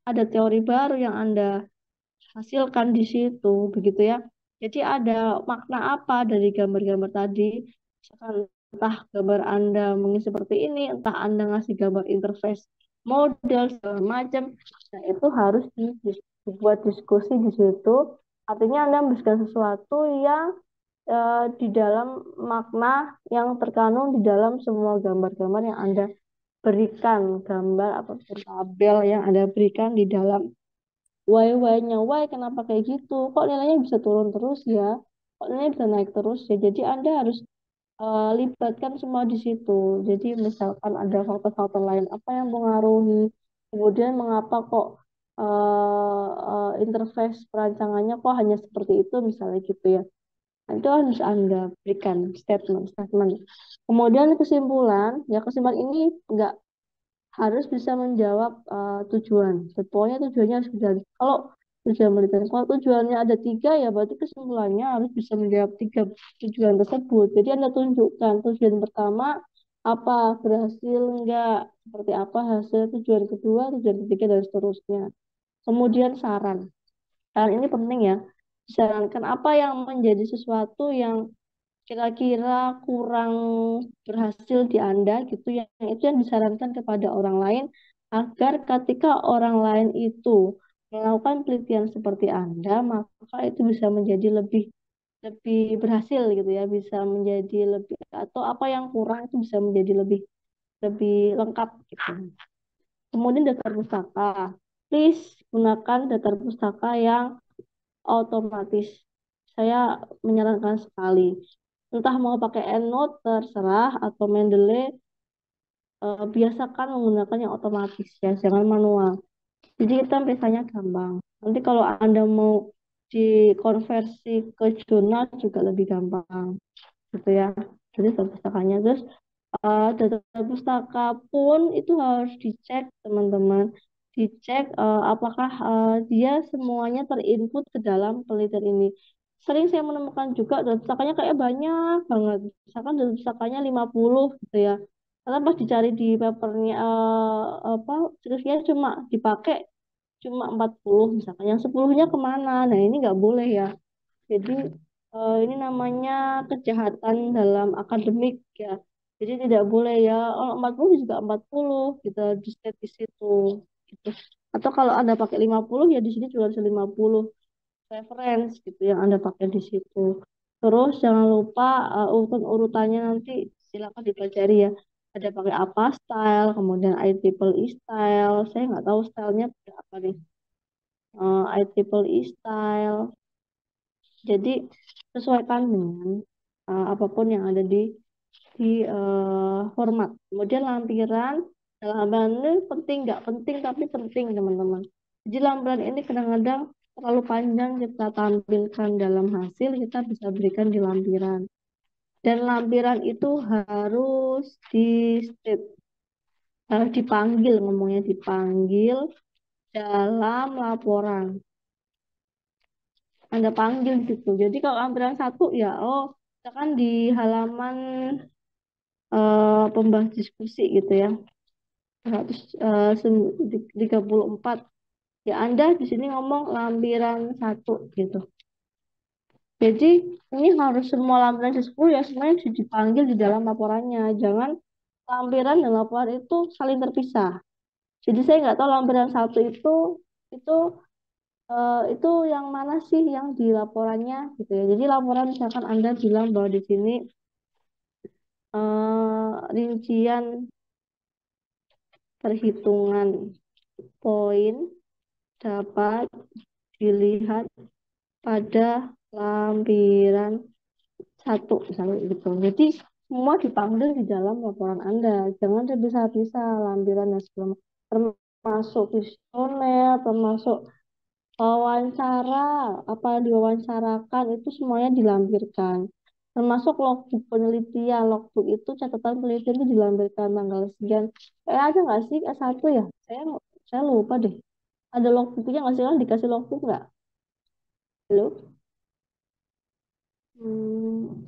ada teori baru yang Anda hasilkan di situ, begitu ya. Jadi ada makna apa dari gambar-gambar tadi? Misalkan entah gambar Anda mungkin seperti ini, entah Anda ngasih gambar interface model segala macam. Nah, itu harus dibuat diskusi di situ. Artinya Anda memberikan sesuatu yang di dalam makna yang terkandung di dalam semua gambar-gambar yang Anda berikan, gambar ataupun tabel yang Anda berikan di dalam why-nya, why kenapa kayak gitu, kok nilainya bisa turun terus ya, kok nilainya bisa naik terus ya. Jadi Anda harus libatkan semua di situ. Jadi misalkan ada faktor-faktor lain apa yang mengaruhi, kemudian mengapa kok interface perancangannya kok hanya seperti itu misalnya gitu ya. Nah, itu harus Anda berikan statement. Kemudian kesimpulan, ya kesimpulan ini nggak harus bisa menjawab tujuan. Pokoknya tujuannya harus bisa. Kalau tujuan militer, kalau tujuannya ada tiga, ya berarti kesimpulannya harus bisa menjawab tiga tujuan tersebut. Jadi Anda tunjukkan tujuan pertama apa, berhasil enggak, seperti apa hasil tujuan kedua, tujuan ketiga, dan seterusnya. Kemudian saran. Saran ini penting ya. Disarankan apa yang menjadi sesuatu yang kira-kira kurang berhasil di Anda gitu, yang itu yang disarankan kepada orang lain agar ketika orang lain itu melakukan penelitian seperti Anda, maka itu bisa menjadi lebih lebih berhasil gitu ya, bisa menjadi lebih, atau apa yang kurang itu bisa menjadi lebih lebih lengkap gitu. Kemudian daftar pustaka. Please gunakan daftar pustaka yang otomatis. Saya menyarankan sekali. Entah mau pakai EndNote terserah atau Mendeley, biasakan menggunakan yang otomatis ya, jangan manual. Jadi kita biasanya gampang. Nanti kalau Anda mau dikonversi ke jurnal juga lebih gampang gitu ya. Jadi data pustakanya, terus data pustaka pun itu harus dicek teman-teman, dicek apakah dia semuanya terinput ke dalam penelitian ini. Sering saya menemukan juga data pustakanya kayak banyak banget, misalkan data pustakanya 50 gitu ya, karena pas dicari di papernya apa skripsinya cuma dipakai cuma 40 misalkan, yang 10-nya kemana. Nah ini nggak boleh ya. Jadi ini namanya kejahatan dalam akademik ya. Jadi tidak boleh ya. Oh, 40 juga 40 gitu di state di situ gitu. Atau kalau Anda pakai 50 ya di sini juga harus 50 reference gitu yang Anda pakai di situ. Terus jangan lupa urutan-urutannya nanti silakan dipelajari ya. Ada pakai apa style, kemudian IEEE style. Saya nggak tahu stylenya pakai apa nih. IEEE style. Jadi sesuaikan dengan apapun yang ada di format. Kemudian lampiran, lampiran ini penting nggak penting tapi penting teman-teman. Jadi lampiran ini kadang-kadang terlalu panjang kita tampilkan dalam hasil, kita bisa berikan di lampiran. Dan lampiran itu harus di state, harus dipanggil, ngomongnya dipanggil dalam laporan. Anda panggil gitu. Jadi kalau lampiran satu ya, oh, misalkan di halaman pembahas diskusi gitu ya, 134. Ya Anda di sini ngomong lampiran satu gitu. Jadi ini harus semua lampiran C10 ya semuanya harus dipanggil di dalam laporannya. Jangan lampiran dan laporan itu saling terpisah. Jadi saya nggak tahu lampiran satu itu itu yang mana sih yang di laporannya gitu ya. Jadi laporan misalkan Anda bilang bahwa di sini rincian perhitungan poin dapat dilihat pada lampiran satu misalnya gitu. Jadi semua dipanggil di dalam laporan Anda. Jangan terpisah-pisah lampiran dan segala macam. Termasuk kuesioner, termasuk wawancara, apa yang diwawancarakan itu semuanya dilampirkan. Termasuk logbook penelitian, logbook itu catatan penelitian itu dilampirkan tanggal sekian. Ada nggak sih S1 ya? Saya lupa deh. Ada logbooknya nggak sih? Kan dikasih logbook nggak? Halo?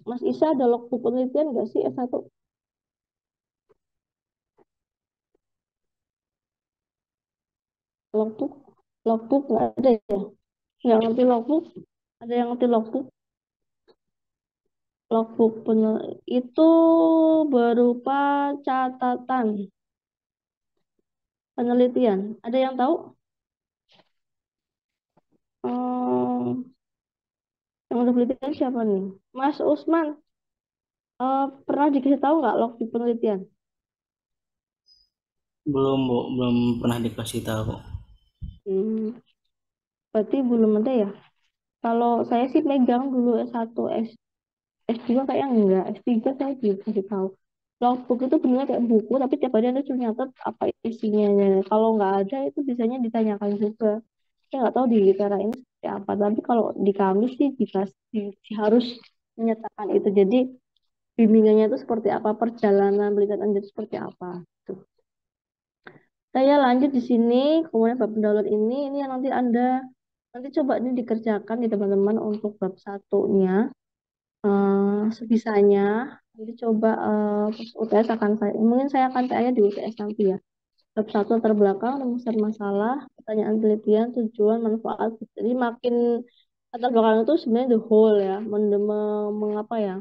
Mas Isa ada logbook penelitian nggak sih S1? Logbook? Logbook nggak ada ya? Nggak ngerti logbook? Ada yang ngerti logbook? Logbook itu berupa catatan penelitian. Ada yang tahu? Hmm, yang udah penelitian siapa nih? Mas Usman, pernah dikasih tahu nggak logbook penelitian? Belum, Bu. Belum pernah dikasih tahu. Hmm, berarti belum ada ya? Kalau saya sih megang dulu S1, S2 kayaknya enggak, S3 saya dikasih tahu. Logbook itu benar kayak buku, tapi tiap hari Anda cuma nyatet apa isinya. Kalau nggak ada, itu biasanya ditanyakan juga. Saya nggak tahu di cara ini seperti apa, tapi kalau di kami sih harus menyatakan itu. Jadi bimbingannya itu seperti apa, perjalanan penelitian Anda itu seperti apa. Tuh. Saya lanjut di sini, kemudian bab pendahuluan ini yang nanti Anda, nanti coba ini dikerjakan di teman-teman untuk bab satunya. Sebisanya nanti coba pas UTS akan saya mungkin saya akan tanya di UTS nanti ya bab satu latar belakang rumusan masalah pertanyaan penelitian tujuan manfaat jadi makin latar belakang itu sebenarnya the whole ya mengapa ya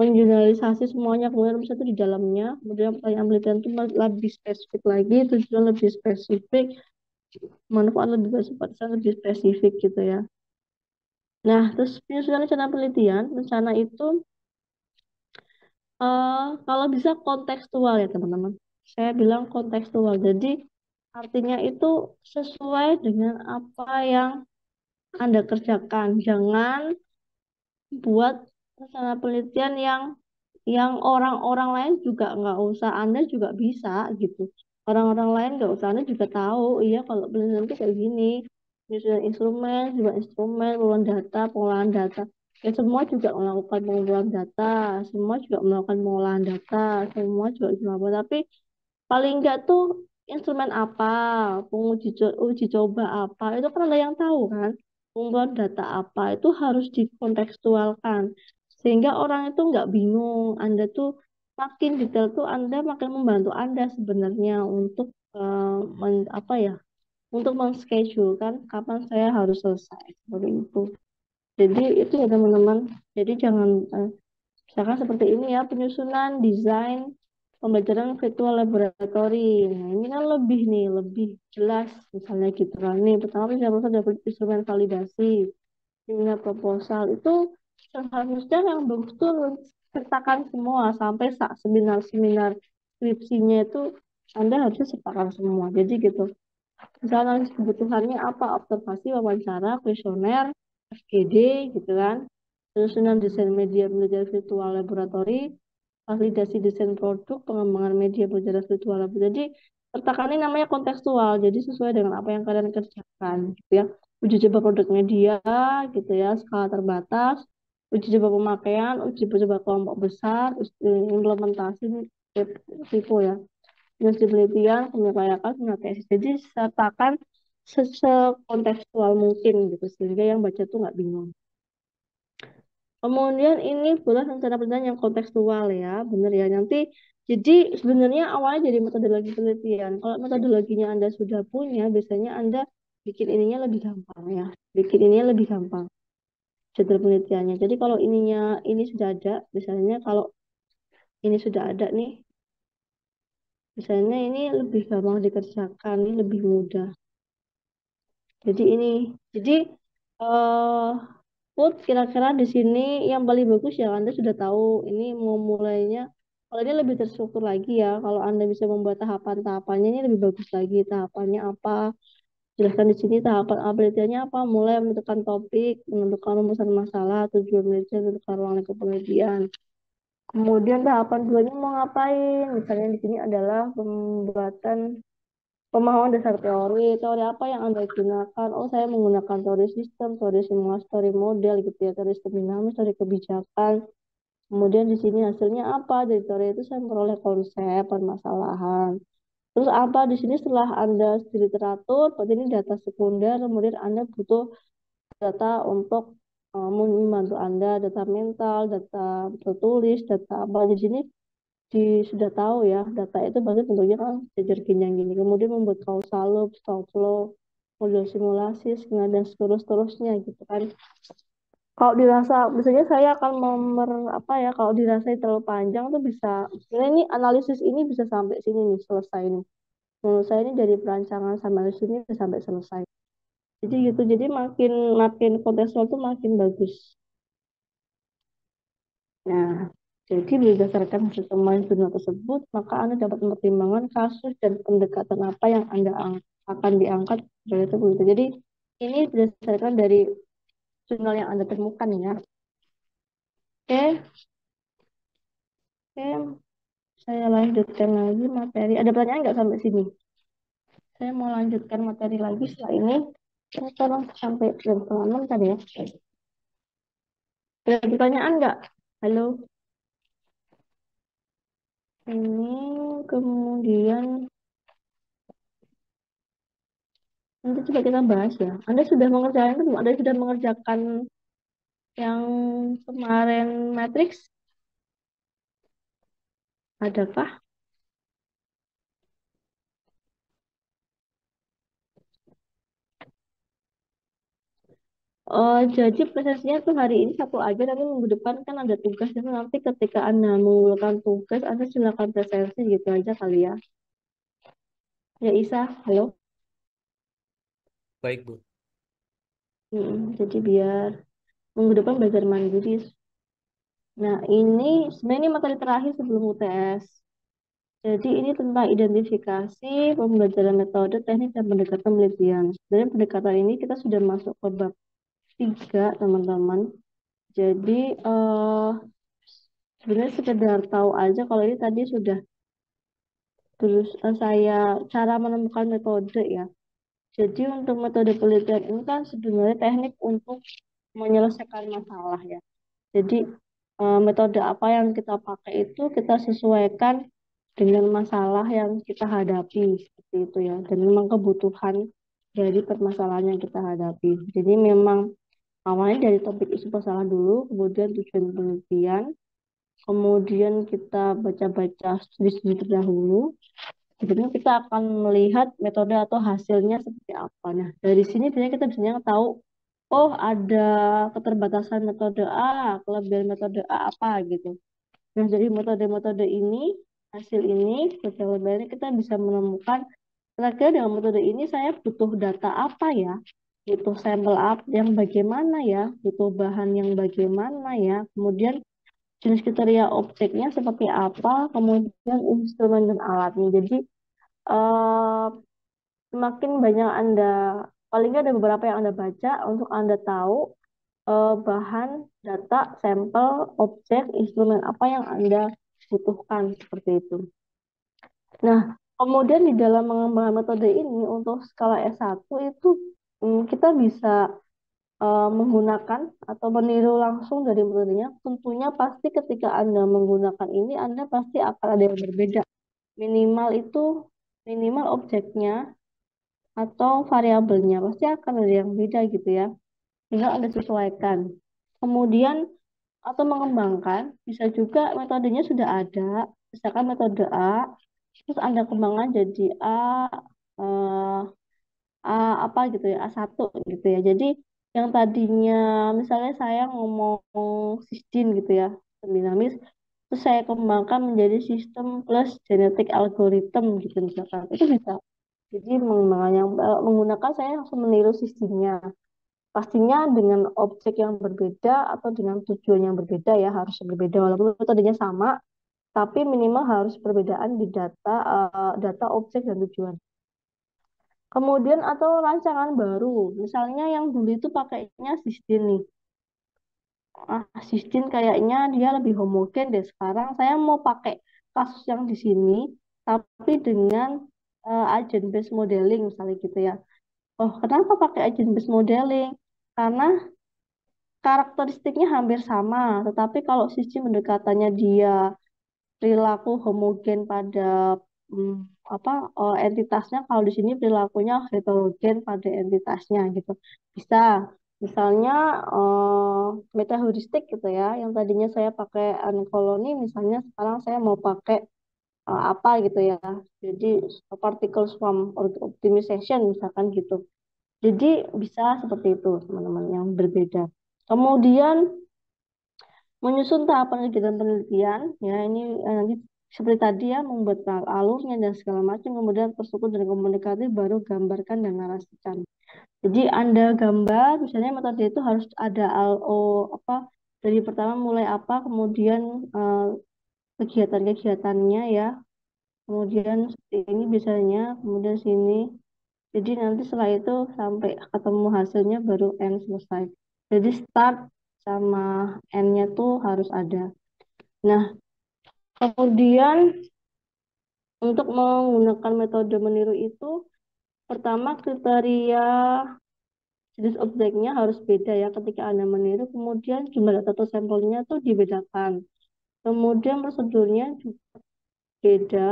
mengeneralisasi semuanya kemudian rumus itu di dalamnya kemudian pertanyaan penelitian itu lebih spesifik lagi tujuan lebih spesifik manfaat lebih spesifik lebih spesifik gitu ya nah terus penyusunan rencana penelitian rencana itu kalau bisa kontekstual ya teman-teman. Saya bilang kontekstual. Jadi artinya itu sesuai dengan apa yang Anda kerjakan. Jangan buat rencana penelitian yang orang-orang lain juga nggak usah, Anda juga bisa gitu. Orang-orang lain nggak usah, Anda juga tahu, iya kalau penelitian itu kayak gini. Menyusun instrumen, juga instrumen, pengolahan data. Ya semua juga melakukan pengumpulan data, semua juga melakukan pengolahan data, semua juga melakukan. Tapi paling enggak tuh instrumen apa, uji coba apa, itu kan ada yang tahu kan. Pengumpulan data apa, itu harus dikontekstualkan. Sehingga orang itu nggak bingung. Anda tuh makin detail tuh Anda makin membantu Anda sebenarnya untuk apa ya, untuk men-schedule kan kapan saya harus selesai. Seperti itu. Jadi itu ya teman-teman. Jadi jangan misalkan seperti ini ya, penyusunan desain pembelajaran virtual laboratory. Nah, ini kan lebih nih, lebih jelas misalnya gitu kan. Nih, pertama bisa ada instrumen validasi, seminar proposal itu seharusnya yang bagus tuh sertakan semua sampai seminar-seminar skripsinya itu Anda harusnya sertakan semua. Jadi gitu. Misalnya kebutuhannya apa? Observasi, wawancara, kuesioner, FGD gitu kan. Penyusunan desain media belajar virtual laboratory, validasi desain produk, pengembangan media belajar virtual laboratory. Jadi letakkan ini namanya kontekstual, jadi sesuai dengan apa yang kalian kerjakan gitu ya. Uji coba produk media gitu ya, skala terbatas, uji coba pemakaian, uji coba kelompok besar, implementasi tipe ya menulis penelitian, penilaian, tesis. Jadi sertakan sekontekstual mungkin gitu sehingga yang baca tuh nggak bingung. Kemudian ini boleh rencana penelitian yang kontekstual ya, benar ya. Nanti jadi sebenarnya awalnya jadi metodologi penelitian. Kalau metodologinya Anda sudah punya, biasanya Anda bikin ininya lebih gampang ya. Bikin ininya lebih gampang jadwal penelitiannya. Jadi kalau ini sudah ada, misalnya kalau ini sudah ada nih, misalnya ini lebih gampang dikerjakan, ini lebih mudah. Jadi ini, jadi eh Put kira-kira di sini yang paling bagus ya Anda sudah tahu ini mau mulainya. Kalau ini lebih terstruktur lagi ya. Kalau Anda bisa membuat tahapan-tahapannya ini lebih bagus lagi. Tahapannya apa? Jelaskan di sini tahapan penelitiannya apa. Mulai menentukan topik, menentukan rumusan masalah, tujuan penelitian, menentukan ruang lingkup penelitian. Kemudian tahapan keduanya mau ngapain? Misalnya di sini adalah pembuatan pemahaman dasar teori, teori apa yang Anda gunakan? Oh, saya menggunakan teori sistem, teori simulasi, teori model gitu ya, teori sistem dinamis, teori kebijakan. Kemudian di sini hasilnya apa? Dari teori itu saya memperoleh konsep, permasalahan. Terus apa di sini setelah Anda di literatur, berarti ini data sekunder, kemudian Anda butuh data untuk membantu Anda, data mental, data tertulis, data apa di sini sudah tahu ya data itu pasti bentuknya kan jejer gini. Kemudian membuat causal loop, stock flow, model simulasi, skenario dan seterusnya gitu kan. Kalau dirasa, biasanya saya akan apa ya, kalau dirasa terlalu panjang tuh bisa, sebenarnya ini analisis ini bisa sampai sini nih, selesai nih. Menurut saya ini dari perancangan sampai analisis ini bisa sampai selesai. Jadi gitu, jadi makin makin kontekstual tuh makin bagus. Nah, jadi berdasarkan hasil temuan jurnal tersebut, maka Anda dapat mempertimbangkan kasus dan pendekatan apa yang akan diangkat dari itu. Jadi ini berdasarkan dari jurnal yang Anda temukan ya. Oke, oke. Saya lanjutkan lagi materi. Ada pertanyaan nggak sampai sini? Saya mau lanjutkan materi lagi setelah ini. Saya tolong sampai jam setengah enam tadi ya. Ada pertanyaan nggak? Halo. Ini kemudian nanti coba kita bahas ya. Anda sudah mengerjakan itu belum? Anda sudah mengerjakan yang kemarin Matrix? Adakah? Oh, jadi prosesnya tuh hari ini satu aja, tapi minggu depan kan ada tugas. Jadi nanti ketika Anda mengumpulkan tugas, Anda silakan presensi gitu aja kali ya. Ya Isa, halo. Baik, Bu. Jadi biar minggu depan belajar mandiri. Nah, ini sebenarnya ini materi terakhir sebelum UTS. Jadi ini tentang identifikasi, pembelajaran metode, teknik, dan pendekatan penelitian. Sebenarnya pendekatan ini kita sudah masuk ke bab 3, teman-teman. Jadi sebenarnya sekedar tahu aja kalau ini tadi sudah terus saya cara menemukan metode ya. Jadi untuk metode penelitian ini kan sebenarnya teknik untuk menyelesaikan masalah ya. Jadi metode apa yang kita pakai itu kita sesuaikan dengan masalah yang kita hadapi seperti itu ya. Dan memang kebutuhan dari permasalahan yang kita hadapi. Jadi memang awalnya dari topik isu masalah dulu, kemudian tujuan penelitian, kemudian kita baca-baca studi-studi terdahulu. Kemudian kita akan melihat metode atau hasilnya seperti apa. Nah, dari sini biasanya kita bisa tahu, oh ada keterbatasan metode A, kelebihan metode A apa gitu. Nah, dari metode-metode ini, hasil ini, kelebihan ini kita bisa menemukan, kira-kira dengan metode ini saya butuh data apa ya? Butuh sampel up yang bagaimana ya? Butuh bahan yang bagaimana ya? Kemudian jenis kriteria objeknya seperti apa? Kemudian instrumen dan alatnya. Jadi, eh, semakin banyak Anda, paling nggak ada beberapa yang Anda baca untuk Anda tahu bahan, data, sampel, objek, instrumen apa yang Anda butuhkan seperti itu. Nah, kemudian di dalam mengembangkan metode ini untuk skala S1 itu kita bisa menggunakan atau meniru langsung dari metodenya. Tentunya pasti ketika Anda menggunakan ini, Anda pasti akan ada yang berbeda. Minimal itu, minimal objeknya atau variabelnya pasti akan ada yang beda gitu ya. Tinggal Anda sesuaikan. Kemudian atau mengembangkan, bisa juga metodenya sudah ada, misalkan metode A, terus Anda kembangkan jadi eh, A apa gitu ya, A1 gitu ya. Jadi yang tadinya misalnya saya ngomong sistem gitu ya, sistem dinamis, terus saya kembangkan menjadi sistem plus genetik algorithm gitu misalkan. Itu bisa. Jadi mengembangkan yang menggunakan saya langsung meniru sistemnya. Pastinya dengan objek yang berbeda atau dengan tujuan yang berbeda ya, harus berbeda walaupun metodenya sama, tapi minimal harus perbedaan di data, data objek dan tujuan. Kemudian atau rancangan baru, misalnya yang dulu itu pakainya sistem nih. Sistem kayaknya dia lebih homogen deh. Sekarang saya mau pakai kasus yang di sini, tapi dengan agent based modeling misalnya gitu ya. Oh, kenapa pakai agent based modeling? Karena karakteristiknya hampir sama, tetapi kalau sistem pendekatannya dia perilaku homogen pada mm, apa entitasnya, kalau di sini perilakunya heterogen pada entitasnya gitu. Bisa, misalnya metaheuristik gitu ya, yang tadinya saya pakai koloni, misalnya sekarang saya mau pakai apa gitu ya. Jadi particle swarm optimization misalkan gitu. Jadi bisa seperti itu teman-teman yang berbeda. Kemudian menyusun tahapan kegiatan penelitian, ya ini nanti seperti tadi ya membuat alurnya dan segala macam, kemudian terstruktur dan komunikatif, baru gambarkan dan narasikan. Jadi Anda gambar, misalnya metode itu harus ada apa dari pertama mulai apa, kemudian eh, kegiatan-kegiatannya ya, kemudian seperti ini biasanya, kemudian sini. Jadi nanti setelah itu sampai ketemu hasilnya baru end selesai. Jadi start sama end-nya tuh harus ada. Nah, kemudian untuk menggunakan metode meniru itu, pertama kriteria jenis objeknya harus beda ya ketika Anda meniru. Kemudian jumlah data atau sampelnya tuh dibedakan. Kemudian prosedurnya juga beda.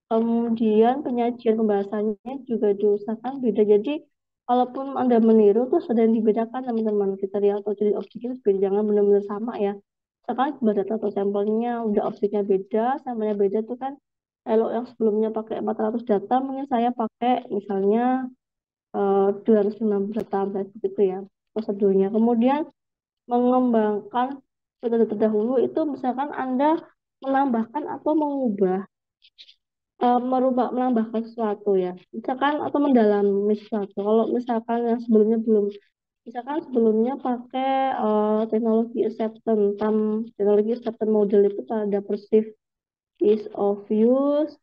Kemudian penyajian pembahasannya juga diusahakan beda. Jadi walaupun Anda meniru tuh sudah dibedakan teman-teman kriteria atau jenis objeknya beda. Jangan benar-benar sama ya. Sekarang jumlah data atau sampelnya udah objeknya beda, sampelnya beda tuh kan. Kalau yang sebelumnya pakai 400 data, mungkin saya pakai misalnya 250 data, kayak begitu ya prosedurnya. Kemudian mengembangkan metode terdahulu itu misalkan Anda menambahkan atau mengubah, menambahkan sesuatu ya. Misalkan atau mendalami sesuatu. Kalau misalkan yang sebelumnya belum, misalkan sebelumnya pakai teknologi acceptance, teknologi acceptance model itu ada perceived ease of use,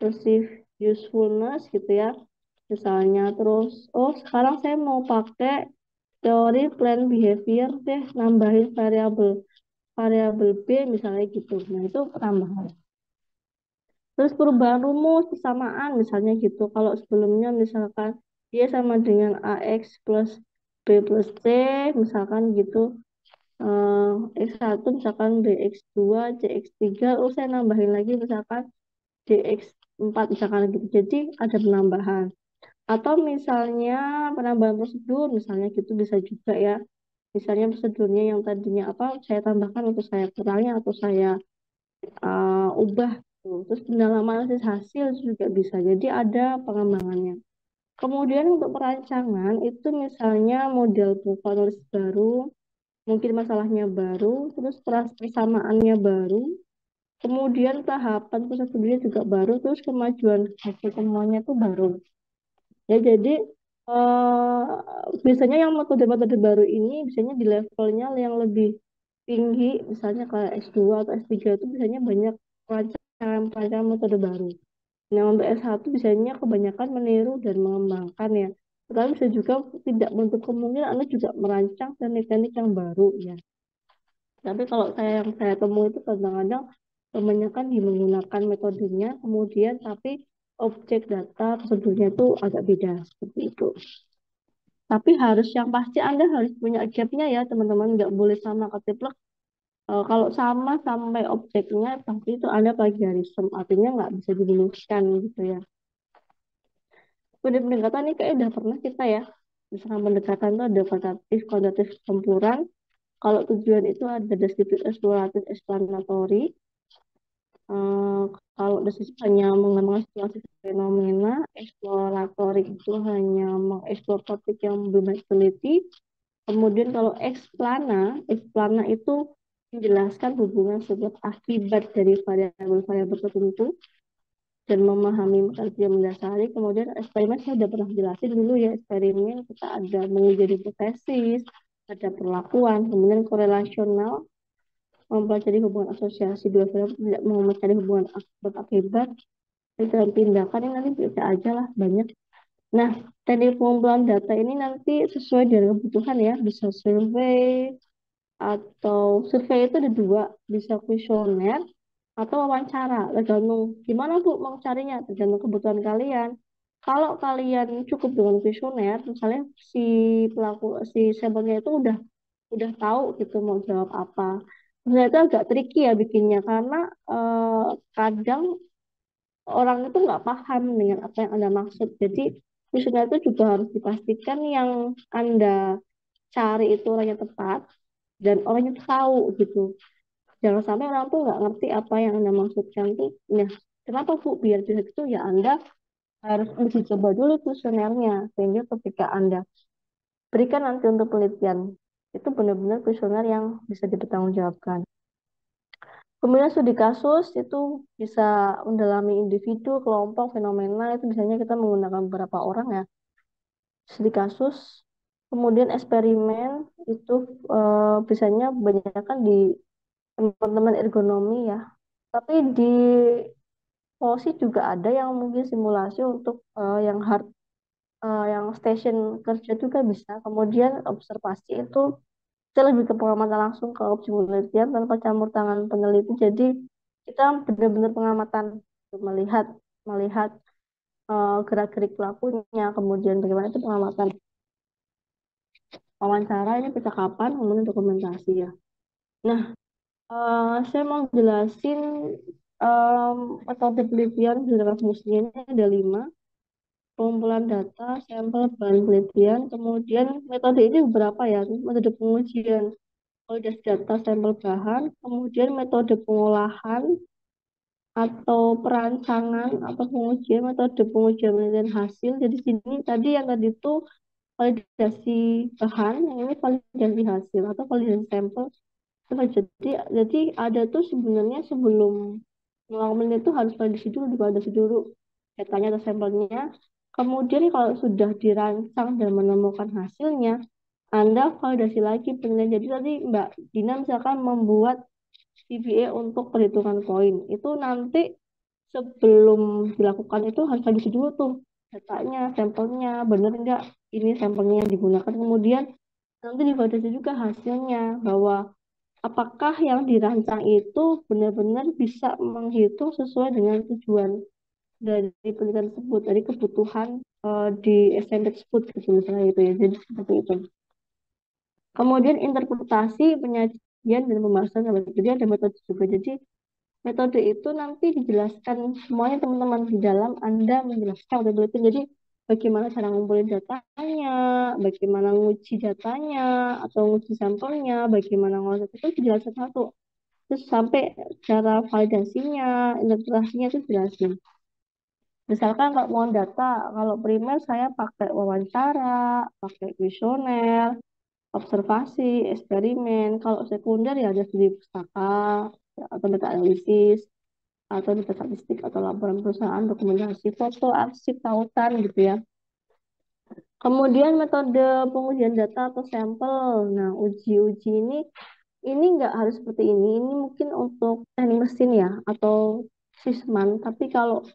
perceived usefulness gitu ya. Misalnya terus, oh sekarang saya mau pakai teori plan behavior deh, nambahin variabel variabel B misalnya gitu. Nah, itu tambahan. Terus perubahan rumus persamaan misalnya gitu. Kalau sebelumnya misalkan dia sama dengan AX plus B plus C misalkan gitu. X1 misalkan BX2, CX3, oh saya nambahin lagi misalkan DX4 misalkan gitu. Jadi ada penambahan. Atau misalnya penambahan prosedur misalnya gitu bisa juga ya. Misalnya prosedurnya yang tadinya apa saya tambahkan atau saya kurangi atau saya ubah tuh. Terus pendalaman hasil juga bisa. Jadi ada pengembangannya. Kemudian untuk perancangan itu misalnya model penulis baru, mungkin masalahnya baru, terus persamaannya baru, kemudian tahapan prosedurnya juga baru, terus kemajuan hasil temuannya itu baru. Ya, jadi eh, biasanya yang metode-metode baru ini biasanya di levelnya yang lebih tinggi, misalnya kayak S2 atau S3 itu biasanya banyak perancangan metode baru. Nah, untuk S1 biasanya kebanyakan meniru dan mengembangkan ya. Tetapi bisa juga tidak menutup kemungkinan Anda juga merancang teknik-teknik yang baru ya. Tapi kalau yang saya temui itu kadang-kadang kebanyakan menggunakan metodenya, kemudian tapi objek data prosedurnya itu agak beda seperti itu. Tapi harus yang pasti Anda harus punya gapnya ya teman-teman, nggak boleh sama ketiplek. Kalau sama sampai objeknya pasti itu Anda plagiarisme, artinya nggak bisa diluluskan gitu ya. Pendekatan ini kayak udah pernah kita ya. Misalkan pendekatan itu ada kuantitatif, kuantitatif campuran. Kalau tujuan itu ada deskriptif, eksploratif, explanatory. Eh, Kalau deskriptif hanya mengembangkan situasi fenomena, eksploratorik itu hanya mengeksplor topik yang belum diteliti. Kemudian kalau eksplana itu menjelaskan hubungan sebab akibat dari variabel-variabel tertentu dan memahami metode yang mendasari. Kemudian eksperimen saya sudah pernah jelasin dulu ya, eksperimen kita ada menguji hipotesis, ada perlakuan, kemudian korelasional, mempelajari hubungan asosiasi dua variabel, tidak mencari hubungan akibat, dalam tindakan yang nanti bisa aja lah banyak. Nah, teknik pengumpulan data ini nanti sesuai dengan kebutuhan ya, bisa survei, atau survei itu ada dua, bisa kuesioner atau wawancara, tergantung gimana Bu mau carinya, tergantung kebutuhan kalian. Kalau kalian cukup dengan kuesioner, misalnya si sampelnya itu udah tahu gitu mau jawab apa. Sebenarnya itu agak tricky ya bikinnya karena kadang orang itu nggak paham dengan apa yang Anda maksud. Jadi kuesioner itu juga harus dipastikan yang Anda cari itu orangnya tepat dan orangnya tahu gitu. Jangan sampai orang tuh nggak ngerti apa yang Anda maksudkan tuh. Nah, kenapa Bu? Biar bisa gitu ya Anda harus uji coba dulu kuesionernya, sehingga ketika Anda berikan nanti untuk penelitian, itu benar-benar kuesioner yang bisa dipertanggungjawabkan. Kemudian studi kasus itu bisa mendalami individu, kelompok, fenomena, itu biasanya kita menggunakan beberapa orang ya. Studi kasus, kemudian eksperimen itu biasanya banyak kan di teman-teman ergonomi ya. Tapi di POSI juga ada yang mungkin simulasi untuk yang hard, yang station kerja juga bisa. Kemudian observasi itu kita lebih ke pengamatan langsung ke opsi penelitian tanpa campur tangan peneliti. Jadi kita benar-benar pengamatan melihat melihat gerak-gerik pelakunya, kemudian bagaimana itu pengamatan wawancara ini percakapan, kemudian dokumentasi ya. Nah, saya mau jelasin em, metode penelitian di dalam fungsinya ini ada 5. Pengumpulan data, sampel, bahan penelitian, kemudian metode ini beberapa ya, metode pengujian validas data, sampel bahan, kemudian metode pengolahan atau perancangan atau pengujian, metode pengujian penelitian hasil. Jadi sini tadi yang tadi itu validasi bahan, yang ini validasi hasil atau validasi sampel. Coba jadi ada tuh sebenarnya sebelum melakukan itu harus validasi dulu datanya atau sampelnya. Kemudian kalau sudah dirancang dan menemukan hasilnya, Anda validasi lagi penilaian. Jadi tadi Mbak Dina misalkan membuat CVA untuk perhitungan poin. Itu nanti sebelum dilakukan itu harus validasi dulu tuh datanya, sampelnya, benar enggak ini sampelnya yang digunakan. Kemudian nanti divalidasi juga hasilnya bahwa apakah yang dirancang itu benar-benar bisa menghitung sesuai dengan tujuan dari penelitian tersebut, dari kebutuhan di SMP tersebut, gitu misalnya itu ya. Jadi seperti itu. Kemudian interpretasi, penyajian, dan pembahasan. Jadi ada metode juga. Jadi metode itu nanti dijelaskan semuanya teman-teman di dalam Anda menjelaskan metode penelitian. Jadi bagaimana cara ngumpulin datanya, bagaimana nguji datanya, atau nguji sampelnya, bagaimana ngolah itu dijelaskan satu. Terus sampai cara validasinya, interpretasinya itu jelasin. Misalkan kalau mau data, kalau primer saya pakai wawancara, pakai kuesioner, observasi, eksperimen. Kalau sekunder ya ada studi pustaka, atau data analisis, atau data statistik, atau laporan perusahaan, dokumentasi, foto, arsip, tautan gitu ya. Kemudian metode pengujian data atau sampel. Nah, uji-uji ini nggak harus seperti ini. Ini mungkin untuk teknik mesin ya, atau sisman. Tapi kalau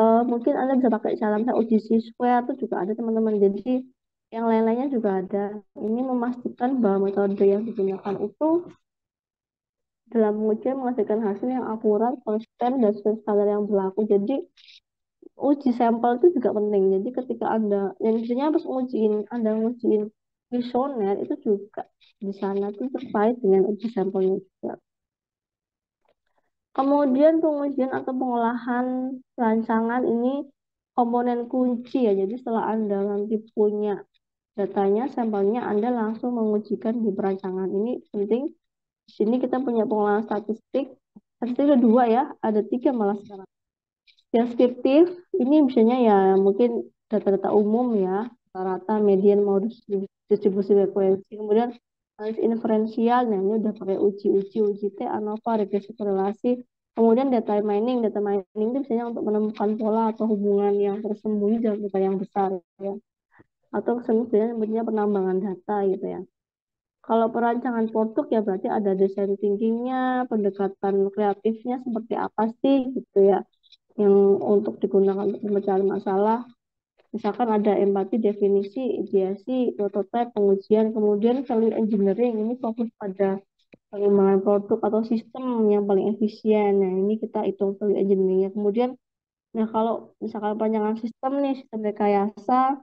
mungkin Anda bisa pakai cara misalnya uji siswa itu juga ada teman-teman. Jadi yang lain-lainnya juga ada. Ini memastikan bahwa metode yang digunakan itu dalam pengujian menghasilkan hasil yang akurat, konsisten, dan sesuai standar yang berlaku. Jadi uji sampel itu juga penting. Jadi ketika Anda, yang biasanya pas Anda ngujiin kuesioner itu juga di sana tuh terkait dengan uji sampelnya juga. Kemudian pengujian atau pengolahan rancangan ini komponen kunci ya. Jadi setelah Anda nanti punya datanya, sampelnya, Anda langsung mengujikan di perancangan. Ini penting. Di sini kita punya pengolahan statistik. Statistik ada 2 ya, ada 3 malah sekarang. Deskriptif, ini misalnya ya mungkin data-data umum ya, rata, median, mau distribusi frekuensi. Kemudian analisis inferensial, nah ini udah pakai uji T, ANOVA, regresi korelasi. Kemudian data mining itu biasanya untuk menemukan pola atau hubungan yang tersembunyi dalam data yang besar ya. Atau sebenarnya penambangan data gitu ya. Kalau perancangan produk ya berarti ada desain thinkingnya, pendekatan kreatifnya seperti apa sih gitu ya, yang untuk digunakan untuk pemecahan masalah. Misalkan ada empati, definisi, ideasi, prototipe, pengujian, kemudian value engineering ini fokus pada pengembangan produk atau sistem yang paling efisien. Nah, ini kita hitung value engineeringnya. Kemudian, nah kalau misalkan perancangan sistem nih, sistem rekayasa,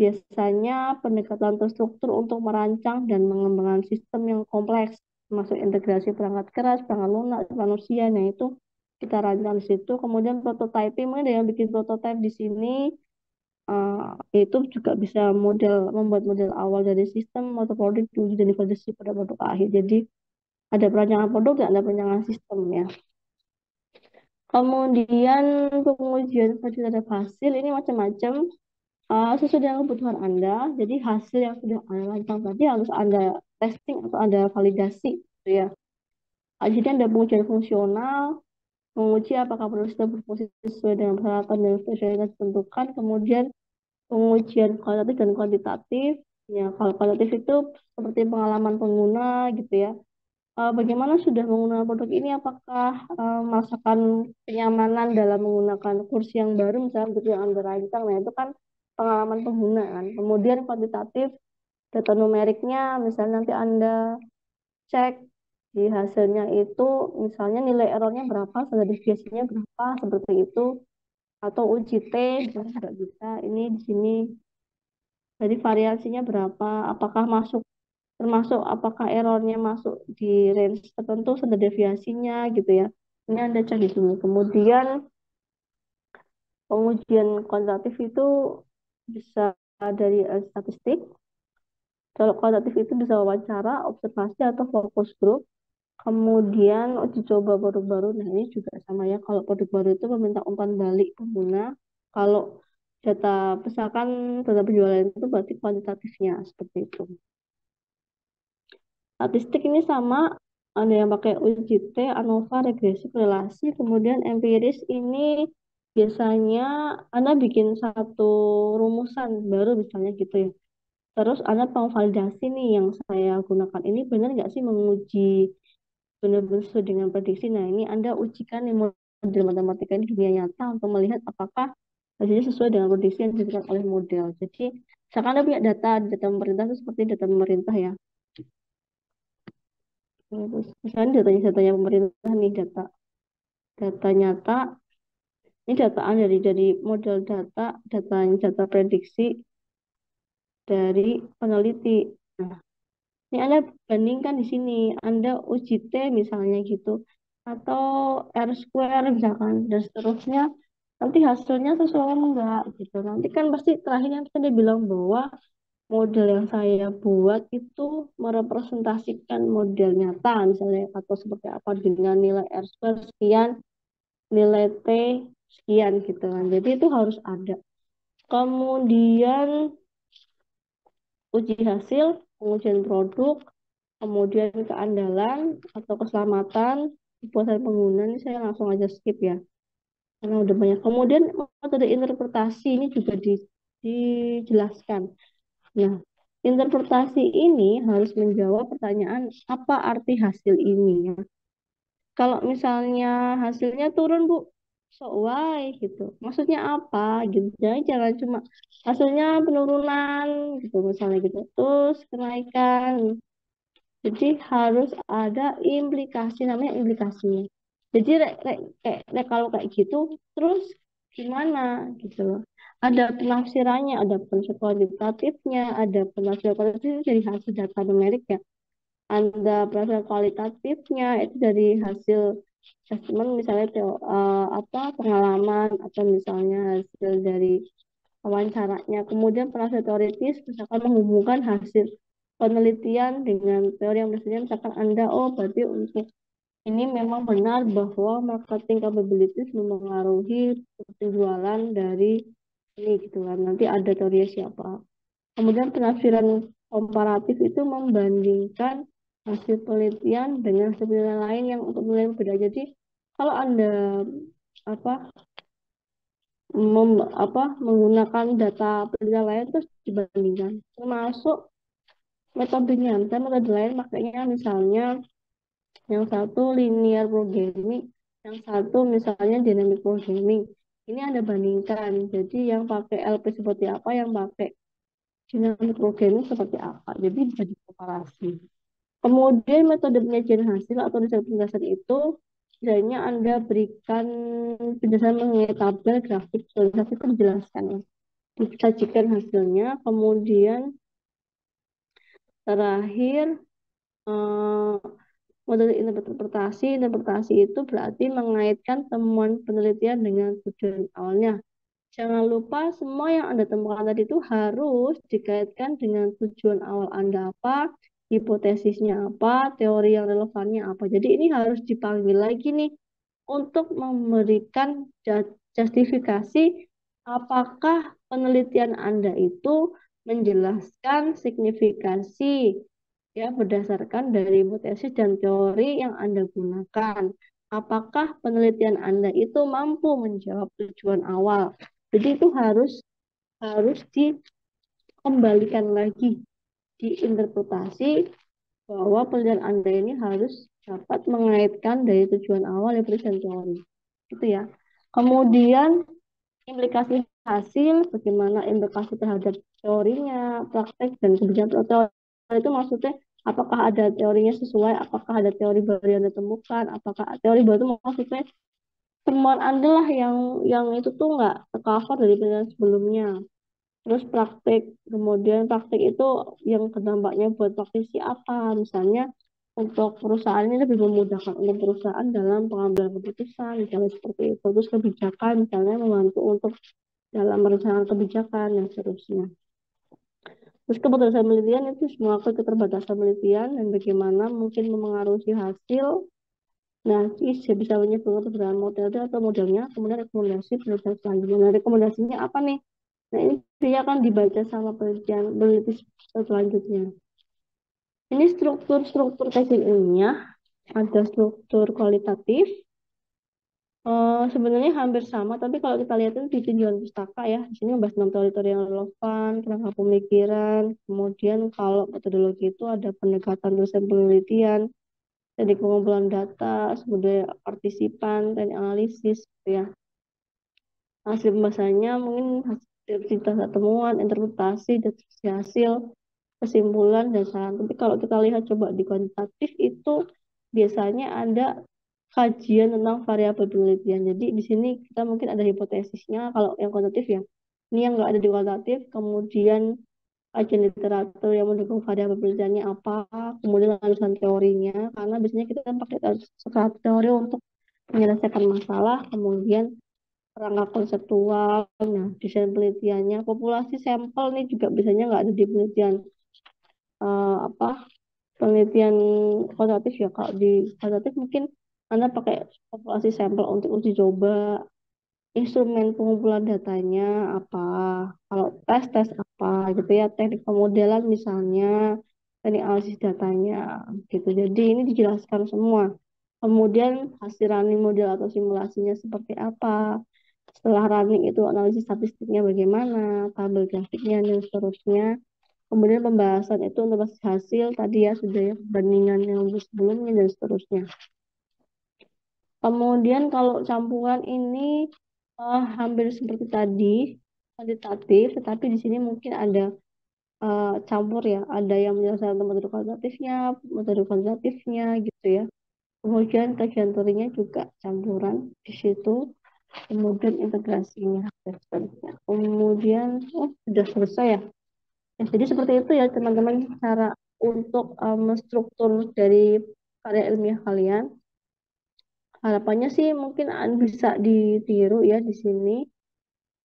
biasanya pendekatan terstruktur untuk merancang dan mengembangkan sistem yang kompleks, termasuk integrasi perangkat keras, perangkat lunak, manusia. Nah, itu kita rancang di situ. Kemudian prototyping, mungkin ada yang bikin prototype di sini, itu juga bisa membuat model awal dari sistem atau produk diuji dan divalidasi pada produk akhir. Jadi ada perancangan produk dan ada perancangan sistem ya. Kemudian pengujian kuantitatif hasil ini macam-macam, sesuai dengan kebutuhan Anda. Jadi hasil yang sudah Anda lakukan tadi harus Anda testing atau Anda validasi, gitu ya. Jadi ada pengujian fungsional, menguji apakah produk sudah berfungsi sesuai dengan persyaratan dan spesialitas ditentukan. Kemudian pengujian kualitatif dan kuantitatif. Ya, kalau kualitatif itu seperti pengalaman pengguna, gitu ya. Bagaimana sudah menggunakan produk ini, apakah merasakan kenyamanan dalam menggunakan kursi yang baru, misalnya gitu yang Anda rancang. Nah, itu kan pengalaman pengguna kan. Kemudian kuantitatif, data numeriknya, misalnya nanti Anda cek di hasilnya itu, misalnya nilai errornya berapa, standar deviasinya berapa, seperti itu. Atau uji T, juga bisa. Ini di sini, jadi variasinya berapa, apakah masuk, termasuk apakah errornya masuk di range tertentu, standar deviasinya, gitu ya. Ini Anda cek di sini. Kemudian pengujian kuantitatif itu bisa dari statistik. Kalau kuantitatif itu bisa wawancara, observasi, atau fokus group. Kemudian uji coba produk baru. Nah, ini juga sama ya. Kalau produk baru itu meminta umpan balik pengguna. Kalau data, misalkan data penjualan itu berarti kuantitatifnya seperti itu. Statistik ini sama, ada yang pakai uji T, ANOVA, regresi, korelasi. Kemudian empiris ini biasanya Anda bikin satu rumusan baru misalnya gitu ya. Terus Anda mau validasi nih, yang saya gunakan ini benar nggak sih menguji benar-benar sesuai dengan prediksi. Nah, ini Anda ujikan nih model matematika ini dunia nyata untuk melihat apakah hasilnya sesuai dengan prediksi yang diberikan oleh model. Jadi, misalkan Anda punya data pemerintah itu seperti data pemerintah ya. Terus, misalnya datanya pemerintah nih, data nyata, ini dari model data prediksi dari peneliti. Nah, ini Anda bandingkan di sini, Anda uji T misalnya gitu, atau R square misalkan, dan seterusnya. Nanti hasilnya sesuai enggak gitu. Nanti kan pasti terakhirnya tadi bilang bahwa model yang saya buat itu merepresentasikan model nyata misalnya, atau seperti apa dengan nilai R square sekian, nilai T sekian gitu kan. Jadi itu harus ada. Kemudian uji hasil, pengujian produk, kemudian keandalan atau keselamatan kepuasan pengguna. Ini saya langsung aja skip ya, karena udah banyak. Kemudian metode interpretasi ini juga dijelaskan. Nah, interpretasi ini harus menjawab pertanyaan apa arti hasil ini ya. Kalau misalnya hasilnya turun Bu, so why gitu. Maksudnya apa gitu. Jadi jangan cuma hasilnya penurunan gitu misalnya gitu. Terus kenaikan. Jadi harus ada implikasi, namanya implikasinya. Jadi kalau kayak gitu terus gimana gitu loh. Ada penafsirannya, ada penafsir kuantitatifnya, ada penafsir kualitatifnya dari hasil data numerik ya. Ada penafsir kualitatifnya itu dari hasil assessment, misalnya apa pengalaman, atau misalnya hasil dari wawancaranya. Kemudian penafsir teoritis misalkan menghubungkan hasil penelitian dengan teori yang biasanya, misalkan Anda, oh berarti untuk ini memang benar bahwa marketing capabilities mempengaruhi penjualan dari ini gitu kan. Nanti ada teori siapa. Kemudian penafsiran komparatif itu membandingkan hasil penelitian dengan hasil penelitian lain yang untuk menilai berbeda. Jadi kalau Anda apa menggunakan data penelitian lain terus dibandingkan, termasuk metodenya. Dan metode lain makanya misalnya yang satu linear programming, yang satu misalnya dynamic programming. Ini Anda bandingkan. Jadi yang pakai LP seperti apa, yang pakai dynamic programming seperti apa. Jadi bisa dikomparasi. Kemudian metode penyajian hasil atau riset penjelasan itu misalnya Anda berikan penjelasan mengenai tabel, grafik, visualisasi itu dijelaskan ya. Disajikan hasilnya. Kemudian terakhir eh, metode interpretasi itu berarti mengaitkan temuan penelitian dengan tujuan awalnya. Jangan lupa semua yang Anda temukan tadi itu harus dikaitkan dengan tujuan awal Anda apa, hipotesisnya apa, teori yang relevannya apa. Jadi ini harus dipanggil lagi nih untuk memberikan justifikasi apakah penelitian Anda itu menjelaskan signifikansi ya berdasarkan dari hipotesis dan teori yang Anda gunakan. Apakah penelitian Anda itu mampu menjawab tujuan awal? Jadi itu harus dikembalikan lagi, diinterpretasi bahwa penelitian Anda ini harus dapat mengaitkan dari tujuan awal yang penelitian teori. Gitu ya. Kemudian implikasi hasil, bagaimana implikasi terhadap teorinya, praktek, dan kebijakan teori itu maksudnya apakah ada teorinya sesuai, apakah ada teori baru yang ditemukan, apakah teori baru itu maksudnya temuan Anda lah yang itu tuh nggak tercover dari penelitian sebelumnya. Terus praktik, kemudian praktik itu yang kedampaknya buat praktisi apa? Misalnya untuk perusahaan ini lebih memudahkan untuk perusahaan dalam pengambilan keputusan, misalnya seperti itu. Terus kebijakan, misalnya membantu untuk dalam merencanakan kebijakan dan seterusnya. Terus keputusan penelitian itu semua keterbatasan penelitian dan bagaimana mungkin memengaruhi hasil. Nah, bisa menyebutkan perbedaan model atau modelnya, kemudian rekomendasi penelitian selanjutnya. Nah, rekomendasinya apa nih? Nah, ini dia akan dibaca sama peneliti selanjutnya. Ini struktur-struktur tesis ilmiah, ada struktur kualitatif, sebenarnya hampir sama, tapi kalau kita lihat itu di tinjauan pustaka ya, di sini membahas tentang teori-teori yang relevan, kerangka pemikiran, kemudian kalau metodologi itu ada pendekatan dosen penelitian, teknik pengumpulan data, sebagai partisipan, dan analisis, gitu ya. Hasil pembahasannya mungkin hasil cerita temuan, interpretasi, deskripsi hasil, kesimpulan, dan saran. Tapi kalau kita lihat coba di kuantitatif itu biasanya ada kajian tentang variabel penelitian. Jadi di sini kita mungkin ada hipotesisnya kalau yang kuantitatif ya. Ini yang nggak ada di kuantitatif, kemudian kajian literatur yang mendukung variabel penelitiannya apa, kemudian lanjutan teorinya, karena biasanya kita kan pakai suatu teori untuk menyelesaikan masalah, kemudian kerangka konseptual, nah desain penelitiannya, populasi sampel nih juga biasanya nggak ada di penelitian apa penelitian kualitatif ya. Kalau di kualitatif mungkin Anda pakai populasi sampel untuk uji coba, instrumen pengumpulan datanya apa, kalau tes apa gitu ya, teknik pemodelan misalnya, teknik analisis datanya gitu. Jadi ini dijelaskan semua. Kemudian hasil running model atau simulasinya seperti apa. Setelah running itu analisis statistiknya bagaimana, tabel grafiknya dan seterusnya. Kemudian pembahasan itu untuk hasil tadi ya sudah ya perbandingan yang sebelumnya dan seterusnya. Kemudian kalau campuran ini hampir seperti tadi kuantitatif, tetapi di sini mungkin ada campur ya, ada yang menyelesaikan metode kuantitatifnya gitu ya. Kemudian kajian teorinya juga campuran di situ, kemudian integrasinya dan seterusnya. Kemudian sudah selesai ya. Ya, jadi seperti itu ya teman-teman cara untuk menstruktur dari karya ilmiah kalian. Harapannya sih mungkin bisa ditiru ya di sini.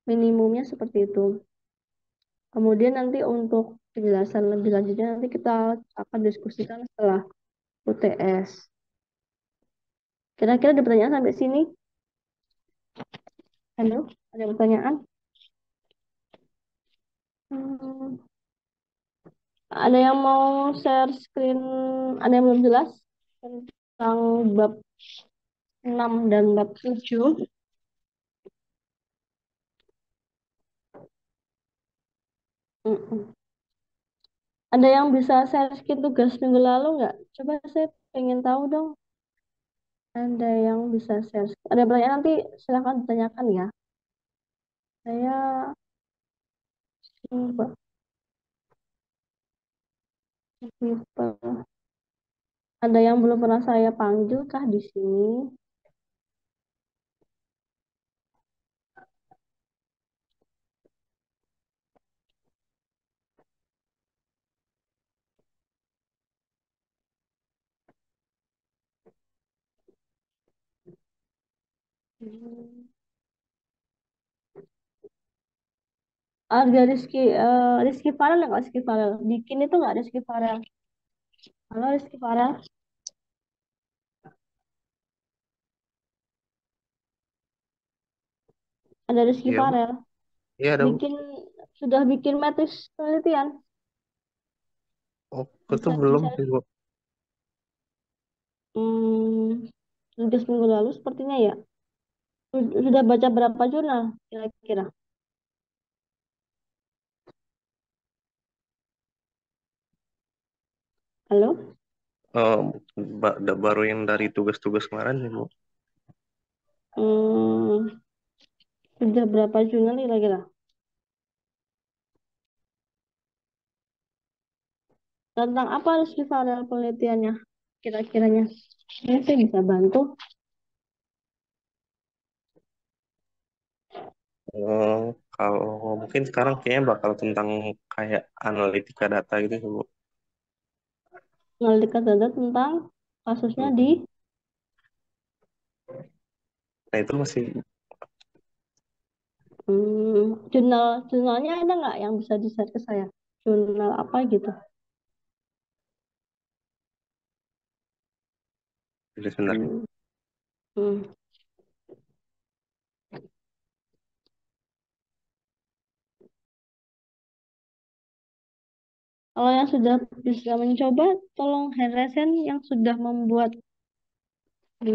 Minimumnya seperti itu. Kemudian nanti untuk penjelasan lebih lanjutnya nanti kita akan diskusikan setelah UTS. Kira-kira ada pertanyaan sampai sini? Halo, ada pertanyaan? Hmm, ada yang mau share screen? Ada yang belum jelas tentang bab 6 dan bab 7? Mm-mm. Ada yang bisa share screen tugas minggu lalu nggak? Coba saya pengen tahu dong. Ada yang bisa share. Ada pertanyaan nanti silahkan ditanyakan ya. Saya coba people. Ada yang belum pernah saya panggil kah di sini? Hmm. Ada Rizky Farel nggak Rizky Farel? Bikin itu nggak Rizky Farel? Halo Rizky Farel. Ada Rizky Iya, Bu. Farel. Iya ada, Bu. Bikin sudah bikin matris penelitian. Oh, aku tuh Bisa belum bisa sih, Bu. hmm, 3 minggu lalu sepertinya ya. Sudah baca berapa jurnal kira-kira? Halo? Eh, baru yang dari tugas-tugas kemarin sih, Bu. Hmm, sudah berapa jurnal kira-kira? Tentang apa Rizky Farel penelitiannya? Kira-kiranya? Ini saya bisa bantu. Eh, kalau mungkin sekarang kayaknya bakal tentang kayak analitika data gitu sih, Bu. Meneliti data tentang kasusnya di Hmm. Nah, itu masih jurnalnya ada nggak yang bisa di-share ke saya? Jurnal apa gitu? jadi sebenarnya. Hmm, hmm. Kalau yang sudah bisa mencoba, tolong hand raise yang sudah membuat di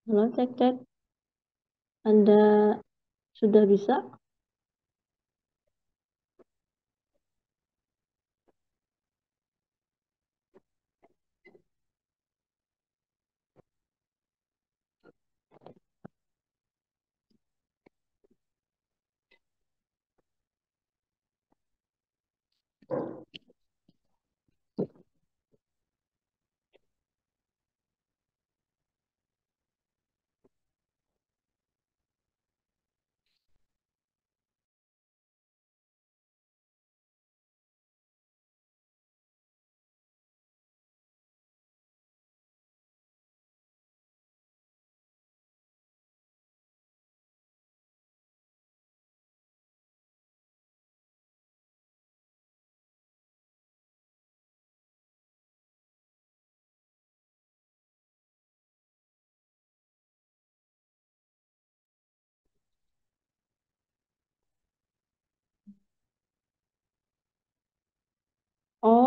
halo cek cek. Anda sudah bisa?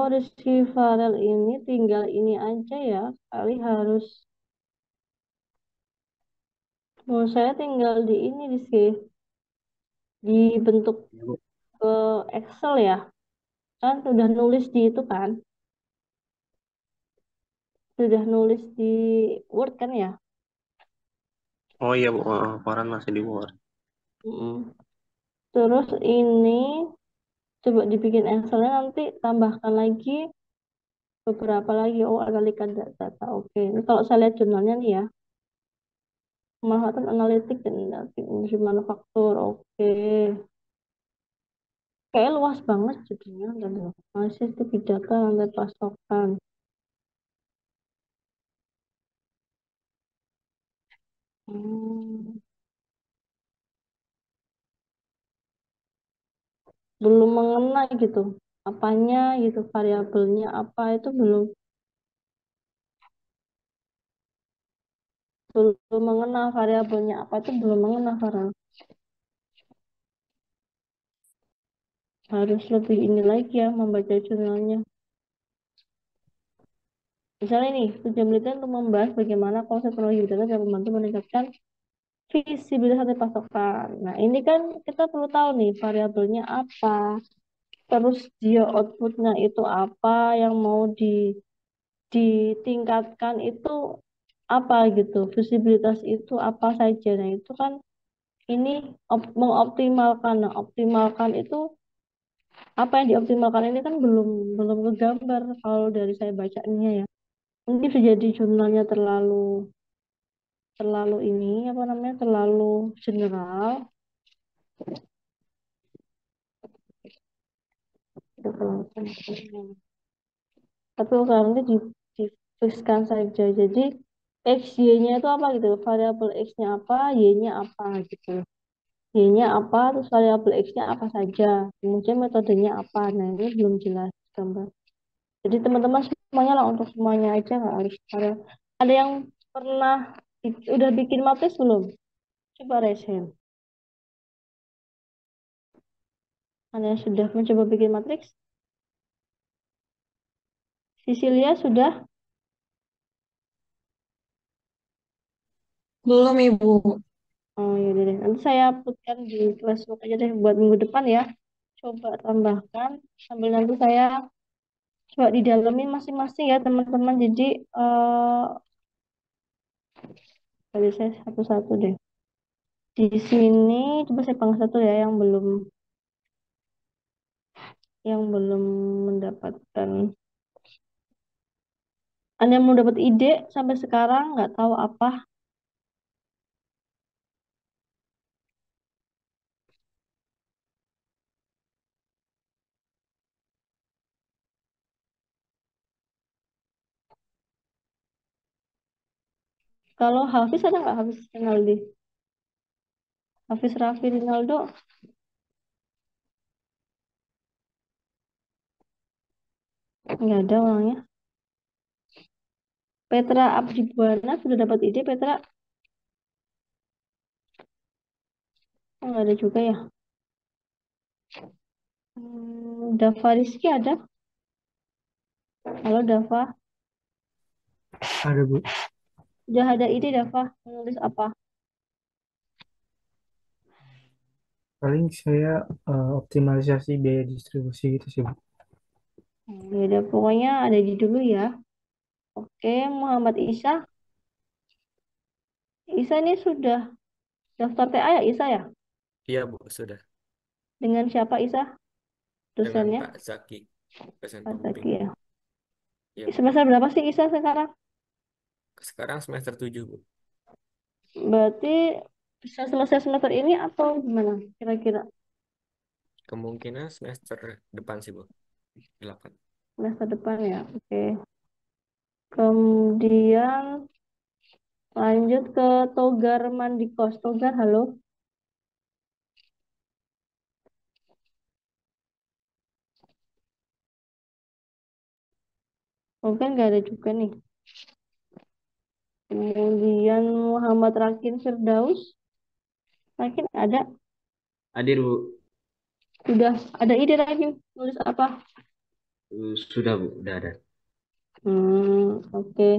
Rizky Farel ini tinggal ini aja ya. Kali harus, menurut saya tinggal di ini Rizky. Dibentuk Ya, Bu. ke Excel ya. Kan sudah nulis di itu kan. Sudah nulis di Word kan ya. Oh iya, Bu. Koran masih di Word. Mm-mm. Terus ini coba dibikin Excelnya nanti tambahkan lagi beberapa lagi. Oh, analikan data. Oke. Ini kalau saya lihat jurnalnya nih ya. Pemanfaatan analitik dan industri manufaktur. Oke. Kayak luas banget jadinya. Dan masih itu big data lantai pasokan. Hmm, belum mengena gitu. Apanya gitu, variabelnya apa itu belum mengena variabelnya apa itu belum mengena Farah. Harus lebih ini lagi ya membaca jurnalnya. Misalnya nih, tujuan penelitian untuk membahas bagaimana konsep teknologi big data dapat membantu meningkatkan visibilitas dari pasokan. Nah, ini kan kita perlu tahu nih variabelnya apa, terus dia outputnya itu apa, yang mau ditingkatkan itu apa gitu, visibilitas itu apa saja. Nah, itu kan ini mengoptimalkan. Nah, optimalkan itu apa yang dioptimalkan ini kan belum belum kegambar kalau dari saya bacanya ya. Mungkin bisa jadi jurnalnya terlalu terlalu ini apa namanya terlalu general gitu kalau tapi kalau nanti dituliskan saja jadi x y-nya itu apa gitu variabel x-nya apa y-nya apa gitu y-nya apa terus variabel x-nya apa saja kemudian metodenya apa nah ini belum jelas gambar jadi teman-teman semuanya lah untuk semuanya aja nggak harus ada yang pernah udah bikin matris belum coba raise hand ada yang sudah mencoba bikin matriks Sisilia sudah. Belum, Ibu. Oh ya deh, nanti saya putkan di Classroom aja deh buat minggu depan ya. Coba tambahkan sambil nanti saya coba didalemin masing-masing ya teman-teman. Jadi dari saya satu-satu deh. Di sini coba saya panggil satu ya yang belum mendapatkan. Anda yang mau dapat ide sampai sekarang nggak tahu apa. Kalau Hafiz ada nggak Hafiz Rinaldi? Hafiz Raffi Rinaldo nggak ada orangnya. Petra Abdibuana sudah dapat ide Petra? Oh, nggak ada juga ya. Dava Rizky ada? Halo Dava, Ada, Bu. udah ada ide Dava menulis apa? Paling saya optimalisasi biaya distribusi gitu sih, Bu. Ya udah pokoknya ada di dulu ya. Oke, Muhammad Isa. Isa ini sudah daftar TA ya Isa ya? Iya, Bu, sudah. Dengan siapa Isa? Dengan Dosennya? Pak Zaki, dosen Pak pembimbing. Zaki ya. Iya, Bu. Semester berapa sih Isa sekarang? Sekarang semester 7, Bu. Berarti bisa selesai semester ini atau gimana kira-kira? Kemungkinan semester depan sih, Bu. 8. Semester depan ya. Oke. Kemudian lanjut ke Togar Mandikos. Togar, halo. Mungkin nggak ada juga nih. Kemudian Muhammad Rakin Firdaus. Rakin ada. Hadir, Bu. Sudah ada ide Rakin. Nulis apa? Sudah Bu, udah ada. Oke.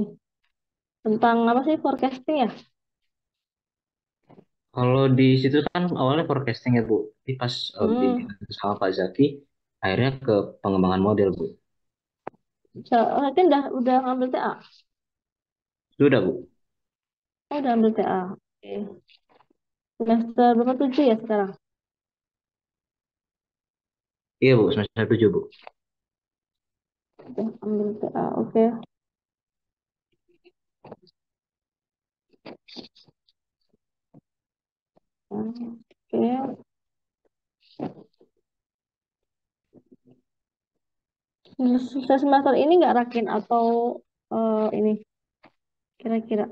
Tentang apa sih forecasting ya? Kalau di situ kan awalnya forecasting ya Bu, tapi pas Hmm. bimbingan sama Pak Zaki, akhirnya ke pengembangan model Bu. Berarti udah ngambil TA? Sudah Bu, Oh, udah ambil TA. Oke. Semester berapa 7 ya sekarang? iya Bu, semester 7 Bu. Udah ambil TA. Oke. Oke. Selesai semester ini nggak Rakin atau ini kira-kira?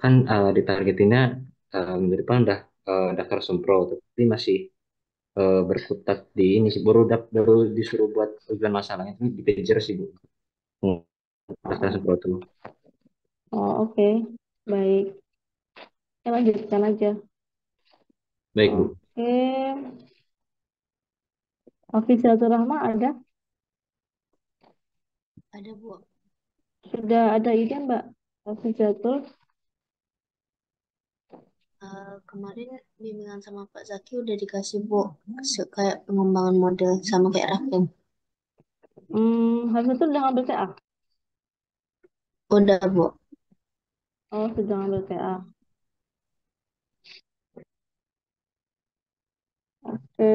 Kan ditargetinnya minggu depan udah daftar sempro, tapi masih berkutat di ini sih, baru disuruh buat ujian masalahnya itu dikejar sih Bu. Daftar Oh, sempro tuh. oke. Baik. Ya, lanjutkan aja. Baik Bu. Oke. Hafizatul Rahma ada? Ada Bu. Sudah ada ide Mbak Hafizatul? Kemarin bimbingan sama Pak Zaki udah dikasih Bu. Kayak pengembangan model sama kayak Rakem. Hafizatul udah ngambil TA? Udah Bu. Oh, sudah ngambil TA. Oke.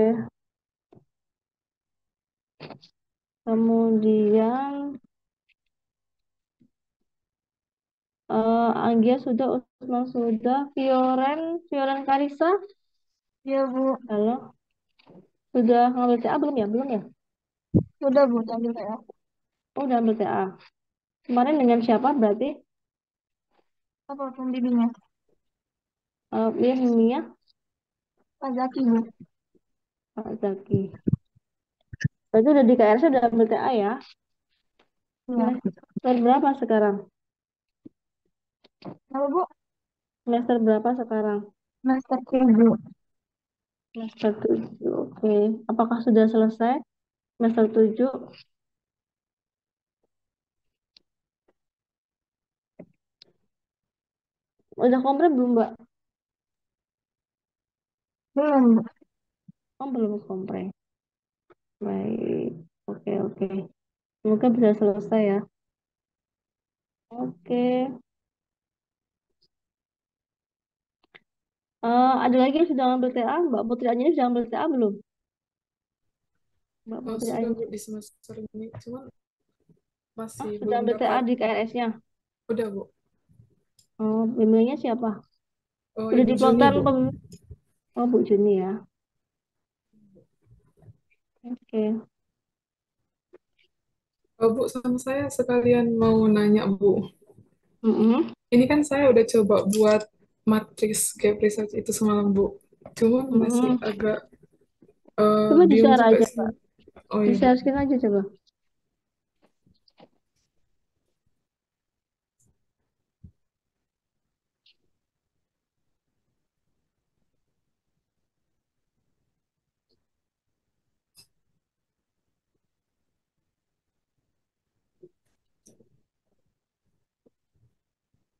Kemudian Anggia sudah, Usman sudah, Fioren Karisa, Iya Bu. halo, sudah ngambil TA belum ya? Belum ya? Udah Bu, ambil ya. Oh, udah ambil TA. Kemarin dengan siapa berarti? Apa pembimbingnya? Mia, Pak Zaki Bu. Pak Zaki. Berarti udah di KRS udah ambil TA ya? Iya. Semester berapa sekarang? Halo Bu, Semester berapa sekarang? semester 7. Semester 7. Oke. Apakah sudah selesai semester 7? Udah kompre belum, Mbak? Belum Bu. Oh, belum kompre. Baik. Oke, oke. Semoga bisa selesai ya. Oke. Ada lagi yang sudah ngambil TA? Mbak Putri Anjani sudah ngambil TA belum? Mbak Putri Sudah Bu Anjani. di semester ini, cuman Oh, masih sudah belum ambil TA dapat. di KRS-nya. Udah Bu. Oh, bimbingannya siapa? Oh, Udah Ibu Juni diplotkan Bu. Oh, Bu Juni ya. Oke. Oh Bu, sama saya sekalian mau nanya Bu. Mm-mm. Ini kan saya udah coba buat matriks gap research itu semalam Bu. Cuman masih Mm-mm. agak Coba bingung di-share juga aja, sih. Mbak. Oh iya Bu. Di-share screen aja coba.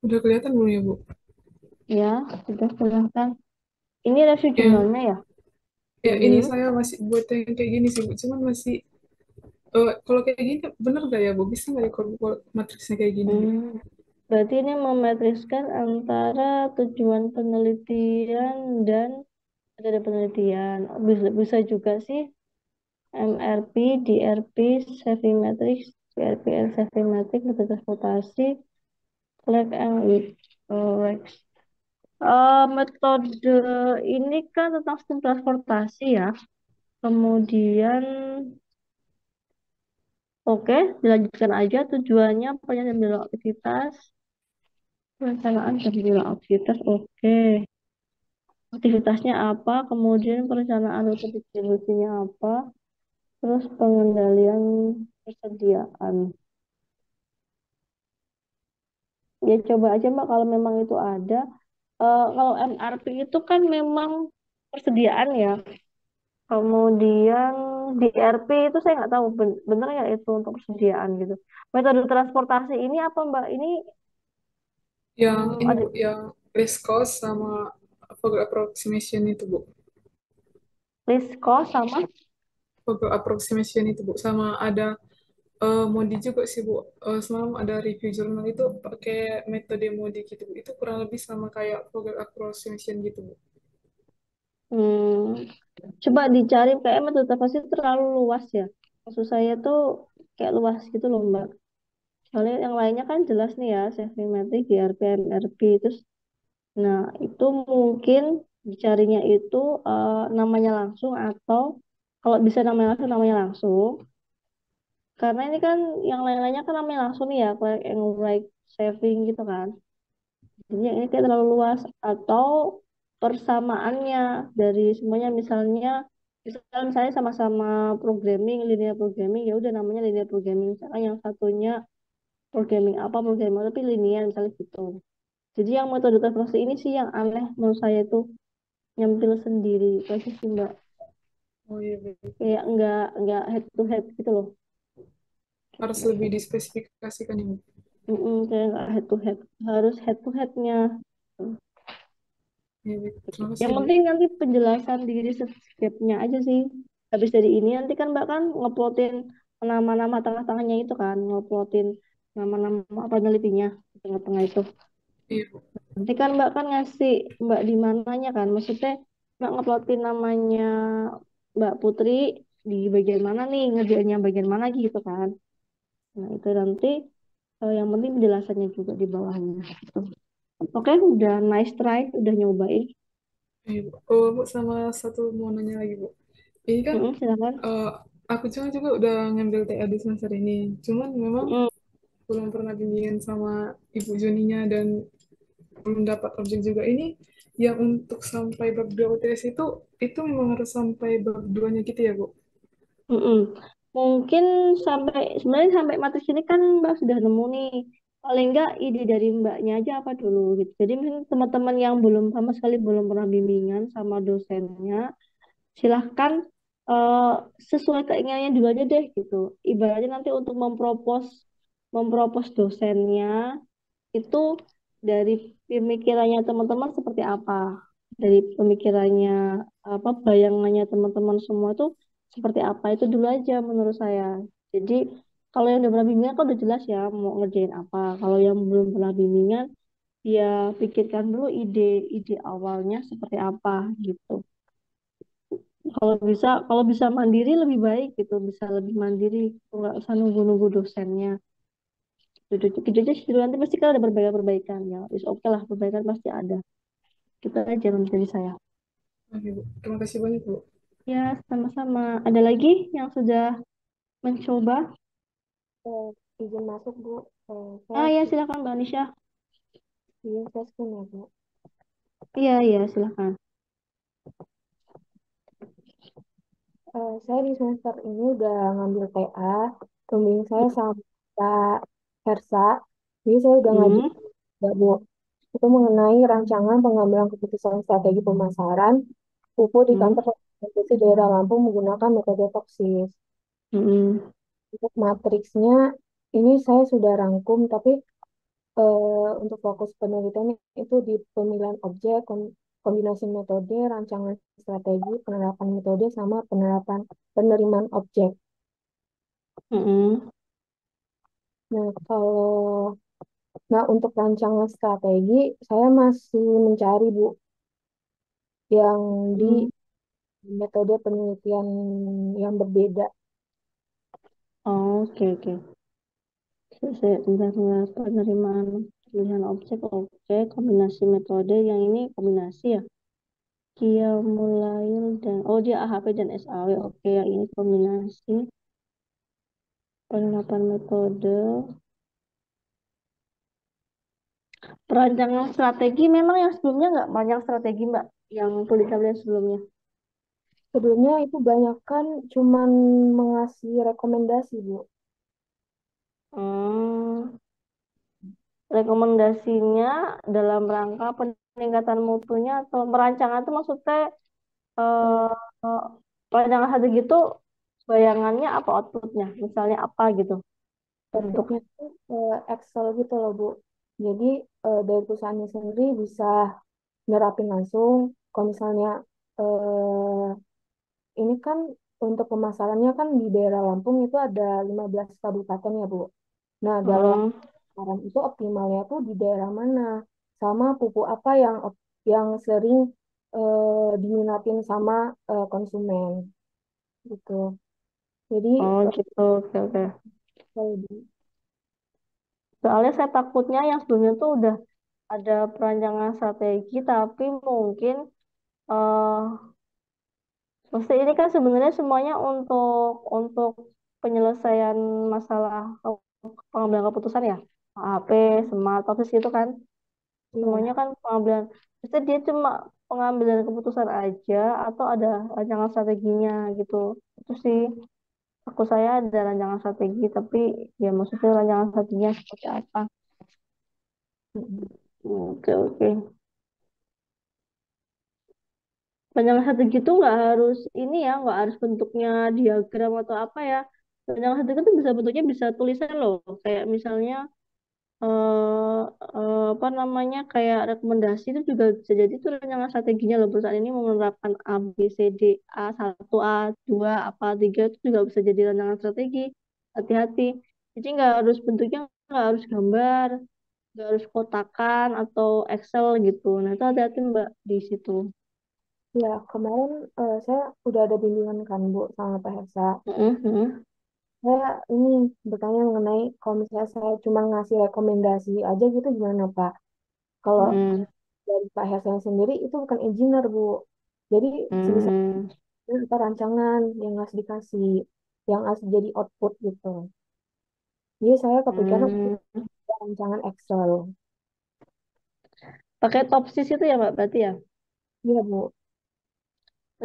Udah kelihatan belum ya Bu? Ya, sudah silahkan. Ini review Yang jurnalnya ya? ya ini Mm-mm. saya masih buat yang kayak gini sih Bu. Cuman masih kalau kayak gini bener gak ya Bu? Bisa nggak ya kalau buat matriksnya kayak gini Bu? Hmm. Berarti ini memetriskan antara tujuan penelitian dan metode penelitian. Bisa juga sih MRP, DRP, Savimetrics, CRPL, Savimetrics, metode transportasi, Flag and Rex. Metode ini kan tentang sistem transportasi ya. Kemudian, oke, dilanjutkan aja tujuannya, penyampaian dan aktivitas, perencanaan dan bilang aktivitas, oke. Aktivitasnya apa, kemudian perencanaan rute distribusinya apa, terus pengendalian persediaan. Ya coba aja Mbak kalau memang itu ada. Kalau MRP itu kan memang persediaan ya. Kemudian di RP itu saya nggak tahu bener nggak itu untuk persediaan gitu. Metode transportasi ini apa Mbak? Ini Yang ini ada Bu, yang risk cost sama Vogel approximation itu Bu. risk cost sama. Vogel approximation itu Bu, sama ada Modi juga sih Bu. Semalam ada review jurnal itu pakai metode Modi gitu Bu. Itu kurang lebih sama kayak Vogel approximation gitu Bu. Hmm, coba dicari kayak metode transportasi itu terlalu luas ya. Maksud saya tuh kayak luas gitu loh Mbak. Soalnya yang lainnya kan jelas nih ya, saving metric, GRP, MRP, terus nah itu mungkin dicarinya itu namanya langsung atau kalau bisa namanya langsung namanya langsung. Karena ini kan yang lain-lainnya kan namanya langsung nih ya, kayak yang like saving gitu kan. Jadi yang ini kayak terlalu luas atau persamaannya dari semuanya misalnya sama-sama programming, linear programming ya udah namanya linear programming. Misalkan yang satunya programming apa programming apa, tapi linear misalnya gitu. Jadi yang metode transformasi ini sih yang aneh menurut saya tuh nyempil sendiri itu aja sih Mbak. Oh iya Bu. Kayak nggak head to head gitu loh. Harus lebih dispesifikasikan ya Bu. Kayak nggak head to head, harus head to headnya. Iya Bu. Terima kasih Yang Bu. penting nanti penjelasan di research gap-nya aja sih. Habis dari ini nanti kan Mbak kan ngeplotin nama-nama tengah-tengahnya itu kan, ngeplotin nama-nama penelitinya di tengah-tengah itu. Iya Bu. Nanti kan Mbak kan ngasih Mbak di mananya kan, maksudnya Mbak ngeplotin namanya Mbak Putri di bagian mana nih, ngerjainnya bagian mana gitu kan. Nah itu nanti yang penting penjelasannya juga di bawahnya. Gitu. Oke, udah nice try, udah nyobain. Iya Bu. Oh Bu, sama satu mau nanya lagi Bu. Ini kan Silakan. eh, aku juga udah ngambil TA di semester ini. Cuman memang Mm-mm. belum pernah bimbingan sama Ibu Joninya dan belum dapat objek juga. Ini yang untuk sampai bab 2 UTS itu memang harus sampai bab 2-nya gitu ya, Bu? Mm-mm. Mungkin sebenarnya sampai matriks ini kan Mbak sudah nemu nih. Paling enggak ide dari Mbaknya aja apa dulu gitu. Jadi mungkin teman-teman yang belum sama sekali belum pernah bimbingan sama dosennya, silahkan eh, sesuai keinginannya dulu aja deh gitu. Ibaratnya nanti untuk mempropos mempropos dosennya itu dari pemikirannya teman-teman seperti apa, dari pemikirannya apa bayangannya teman-teman semua itu seperti apa itu dulu aja menurut saya. Jadi kalau yang udah pernah bimbingan kan udah jelas ya mau ngerjain apa. Kalau yang belum pernah bimbingan ya pikirkan dulu ide-ide awalnya seperti apa gitu. Kalau bisa mandiri lebih baik gitu, bisa lebih mandiri, nggak usah nunggu-nunggu dosennya. Gitu aja sih, nanti pasti kan ada perbaikan-perbaikan ya. Is oke lah, perbaikan pasti ada. Kita aja menurut dari saya. Oke, Bu. Terima kasih banyak, Bu. Ya, sama-sama. Ada lagi yang sudah mencoba? Izin masuk, Bu. Ah Saya ya, silakan Mbak Nisha. izin saya screen ya, Bu. Iya, iya, silakan. Saya di semester ini udah ngambil TA. Pembimbing saya sama Kak Hersa. Jadi saya udah ngajuin Hmm, ya, Bu. Itu mengenai rancangan pengambilan keputusan strategi pemasaran pupuk di hmm, kantor provinsi daerah Lampung menggunakan metode toksis. hmm. Untuk matriksnya ini saya sudah rangkum, tapi untuk fokus penelitiannya itu di pemilihan objek, kombinasi metode, rancangan strategi, penerapan metode, sama penerimaan objek. Hmm. Nah, untuk rancangan strategi, saya masih mencari, Bu, yang di Hmm. metode penelitian yang berbeda. Oh, oke, oke. Saya bentar-bentar penerimaan pilihan objek, kombinasi metode. Yang ini kombinasi ya. Kia Mulail dan oh dia AHP dan SAW. Oke, yang ini kombinasi penerapan metode. Perancangan strategi memang yang sebelumnya nggak banyak strategi Mbak, yang tulisan sebelumnya. Sebelumnya itu banyak kan cuman mengasih rekomendasi, Bu. Hmm, rekomendasinya dalam rangka peningkatan mutunya atau perancangan itu maksudnya Eh, eh, eh, perancangan strategi itu bayangannya apa outputnya, misalnya apa gitu bentuk. Outputnya tuh Excel gitu loh, Bu. Jadi dari perusahaannya sendiri bisa nerapin langsung. Kalau misalnya eh, ini kan untuk pemasarannya kan di daerah Lampung itu ada 15 kabupaten ya, Bu. Nah, dalam Mm, pemasaran itu optimalnya tuh di daerah mana? Sama pupuk apa yang sering diminatin sama konsumen gitu. Jadi oh gitu, oke oke. kalau di- Soalnya saya takutnya yang sebelumnya tuh udah ada perancangan strategi, tapi mungkin eh mesti ini kan sebenarnya semuanya untuk penyelesaian masalah pengambilan keputusan ya, AP, smart office itu kan, semuanya iya, kan pengambilan. Mesti dia cuma pengambilan keputusan aja atau ada rancangan strateginya gitu. Itu sih aku saya ada rancangan strategi, tapi ya maksudnya rancangan strateginya seperti apa? mm-mm. Oke oke. Rancangan strategi itu nggak harus ini ya, nggak harus bentuknya diagram atau apa ya. Rancangan strategi itu bisa bentuknya bisa tulisan loh, kayak misalnya apa namanya kayak rekomendasi itu juga bisa jadi itu rancangan strateginya loh, perusahaan ini mau menerapkan A B C D, A1 A2 apa 3 itu juga bisa jadi rancangan strategi. Hati-hati, jadi nggak harus bentuknya, nggak harus gambar, nggak harus kotakan atau Excel gitu. Nah itu hati-hati Mbak di situ. Ya, kemarin saya udah ada bimbingan kan, Bu, sama Pak Hersa. Mm, mm, Saya ini bertanya mengenai kalau misalnya saya cuma ngasih rekomendasi aja gitu gimana, Pak? Kalau mm, dari Pak Hersa sendiri itu bukan engineer, Bu. Jadi sebisa mm, kita rancangan yang harus dikasih, yang harus jadi output gitu. Jadi saya kepikiran untuk mm. rancangan Excel. Pakai topsis itu ya Mbak berarti ya. Iya, Bu.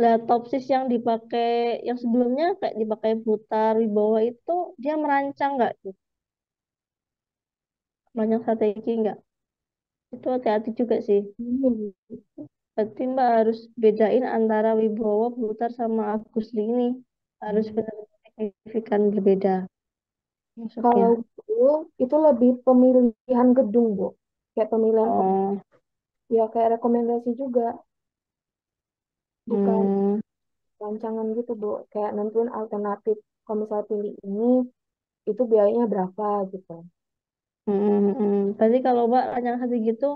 Lah topsis yang dipakai yang sebelumnya kayak dipakai Putar Wibawa itu dia merancang nggak tuh? Merancang strategi nggak? Itu hati-hati juga sih. Ini, Bu. Berarti Mbak harus bedain antara Wibawa, Putar sama Agus ini. Harus Hmm. benar-benar signifikan berbeda masuknya. Kalau dulu itu lebih pemilihan gedung, Bu. Kayak pemilihan, Oh, ya kayak rekomendasi juga. Bukan hmm, rancangan gitu, Bu. Kayak nentuin alternatif. Kalau misalnya pilih ini, itu biayanya berapa gitu. Berarti kalau Mbak rancang strategi gitu,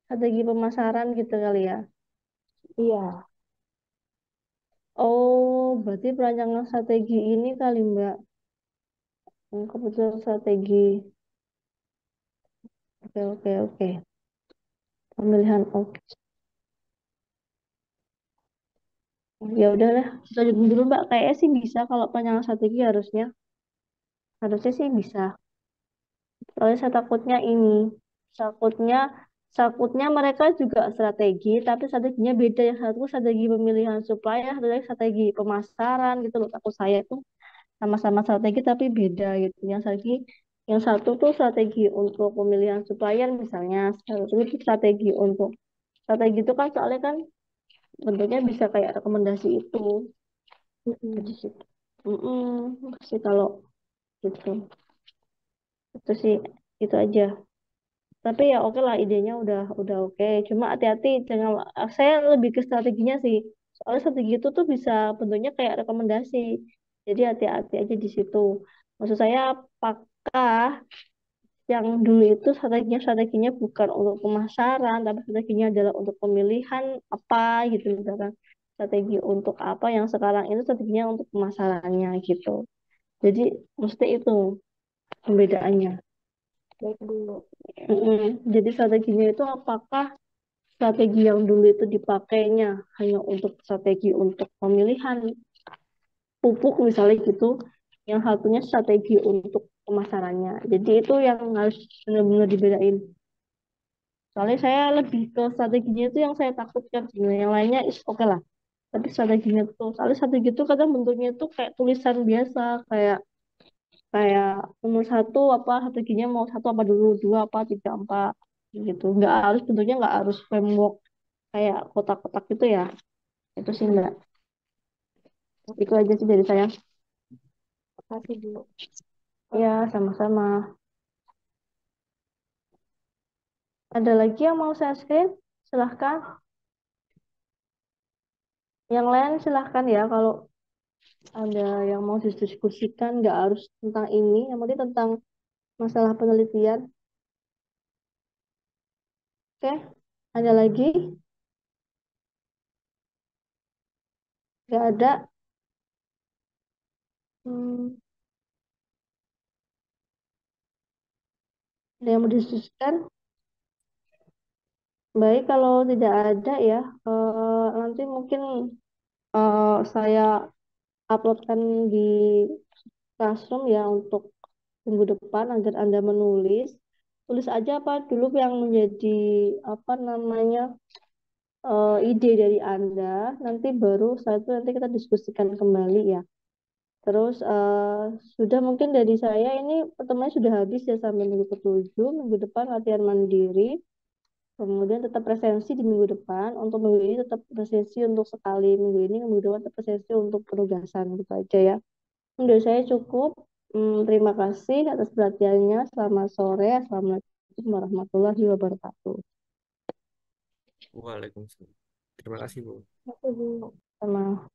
strategi pemasaran gitu kali ya. Iya, Oh, berarti perancangan strategi ini kali Mbak. Keputusan strategi. Oke, oke, oke. Pemilihan oke. Ya udahlah, kita lanjut dulu Mbak. Kayaknya sih bisa kalau perancangan strategi harusnya. Harusnya sih bisa. Soalnya saya takutnya ini. Takutnya takutnya mereka juga strategi, tapi strateginya beda. Yang satu strategi pemilihan supplier, satu lagi strategi pemasaran gitu loh. Takut saya itu sama-sama strategi tapi beda gitu. Yang satu tuh strategi untuk pemilihan supplier misalnya, satu itu strategi untuk strategi itu kan soalnya kan bentuknya bisa kayak rekomendasi itu di mm-mm. situ. Sih kalau gitu itu sih itu aja. Tapi ya oke lah idenya udah oke. Cuma hati-hati jangan, saya lebih ke strateginya sih. Soalnya strategi itu tuh bisa bentuknya kayak rekomendasi. Jadi hati-hati aja di situ. Maksud saya apakah yang dulu itu strateginya bukan untuk pemasaran, tapi strateginya adalah untuk pemilihan apa gitu misalkan strategi untuk apa yang sekarang itu strateginya untuk pemasarannya gitu. Jadi mesti itu pembedaannya. Baik dulu. Jadi strateginya itu apakah strategi yang dulu itu dipakainya hanya untuk strategi untuk pemilihan pupuk misalnya gitu, yang satunya strategi untuk pemasarannya. Jadi itu yang harus benar-benar dibedain. Soalnya saya lebih ke strateginya itu yang saya takutkan sebenarnya. Yang lainnya is oke lah. Tapi strateginya tuh, soalnya strategi itu kadang bentuknya itu kayak tulisan biasa, kayak kayak nomor satu apa strateginya mau satu apa dulu, dua apa tiga empat gitu. Nggak harus bentuknya nggak harus framework kayak kotak-kotak gitu ya. Itu sih Mm-mm. enggak. Itu aja sih dari saya. kasih Bu. Ya, sama-sama. Ada lagi yang mau saya screen? Silahkan. Yang lain silahkan ya, kalau ada yang mau didiskusikan, nggak harus tentang ini, yang penting tentang masalah penelitian. Oke, ada lagi? Nggak ada. Hmm, ada yang mau didiskusikan? Baik, kalau tidak ada ya, nanti mungkin saya uploadkan di Classroom ya untuk minggu depan agar Anda menulis. Tulis aja apa dulu yang menjadi apa namanya ide dari Anda. Nanti baru saat itu nanti kita diskusikan kembali ya. Terus sudah mungkin dari saya ini pertemuannya sudah habis ya sampai minggu ketujuh. Minggu depan latihan mandiri. Kemudian tetap presensi di minggu depan. Untuk minggu ini tetap presensi untuk sekali minggu ini. Minggu depan tetap presensi untuk penugasan gitu aja ya. Dari saya cukup. Terima kasih atas perhatiannya. Selamat sore. Assalamualaikum warahmatullahi wabarakatuh. Waalaikumsalam. Terima kasih, Bu. Kasih Bu. Sama.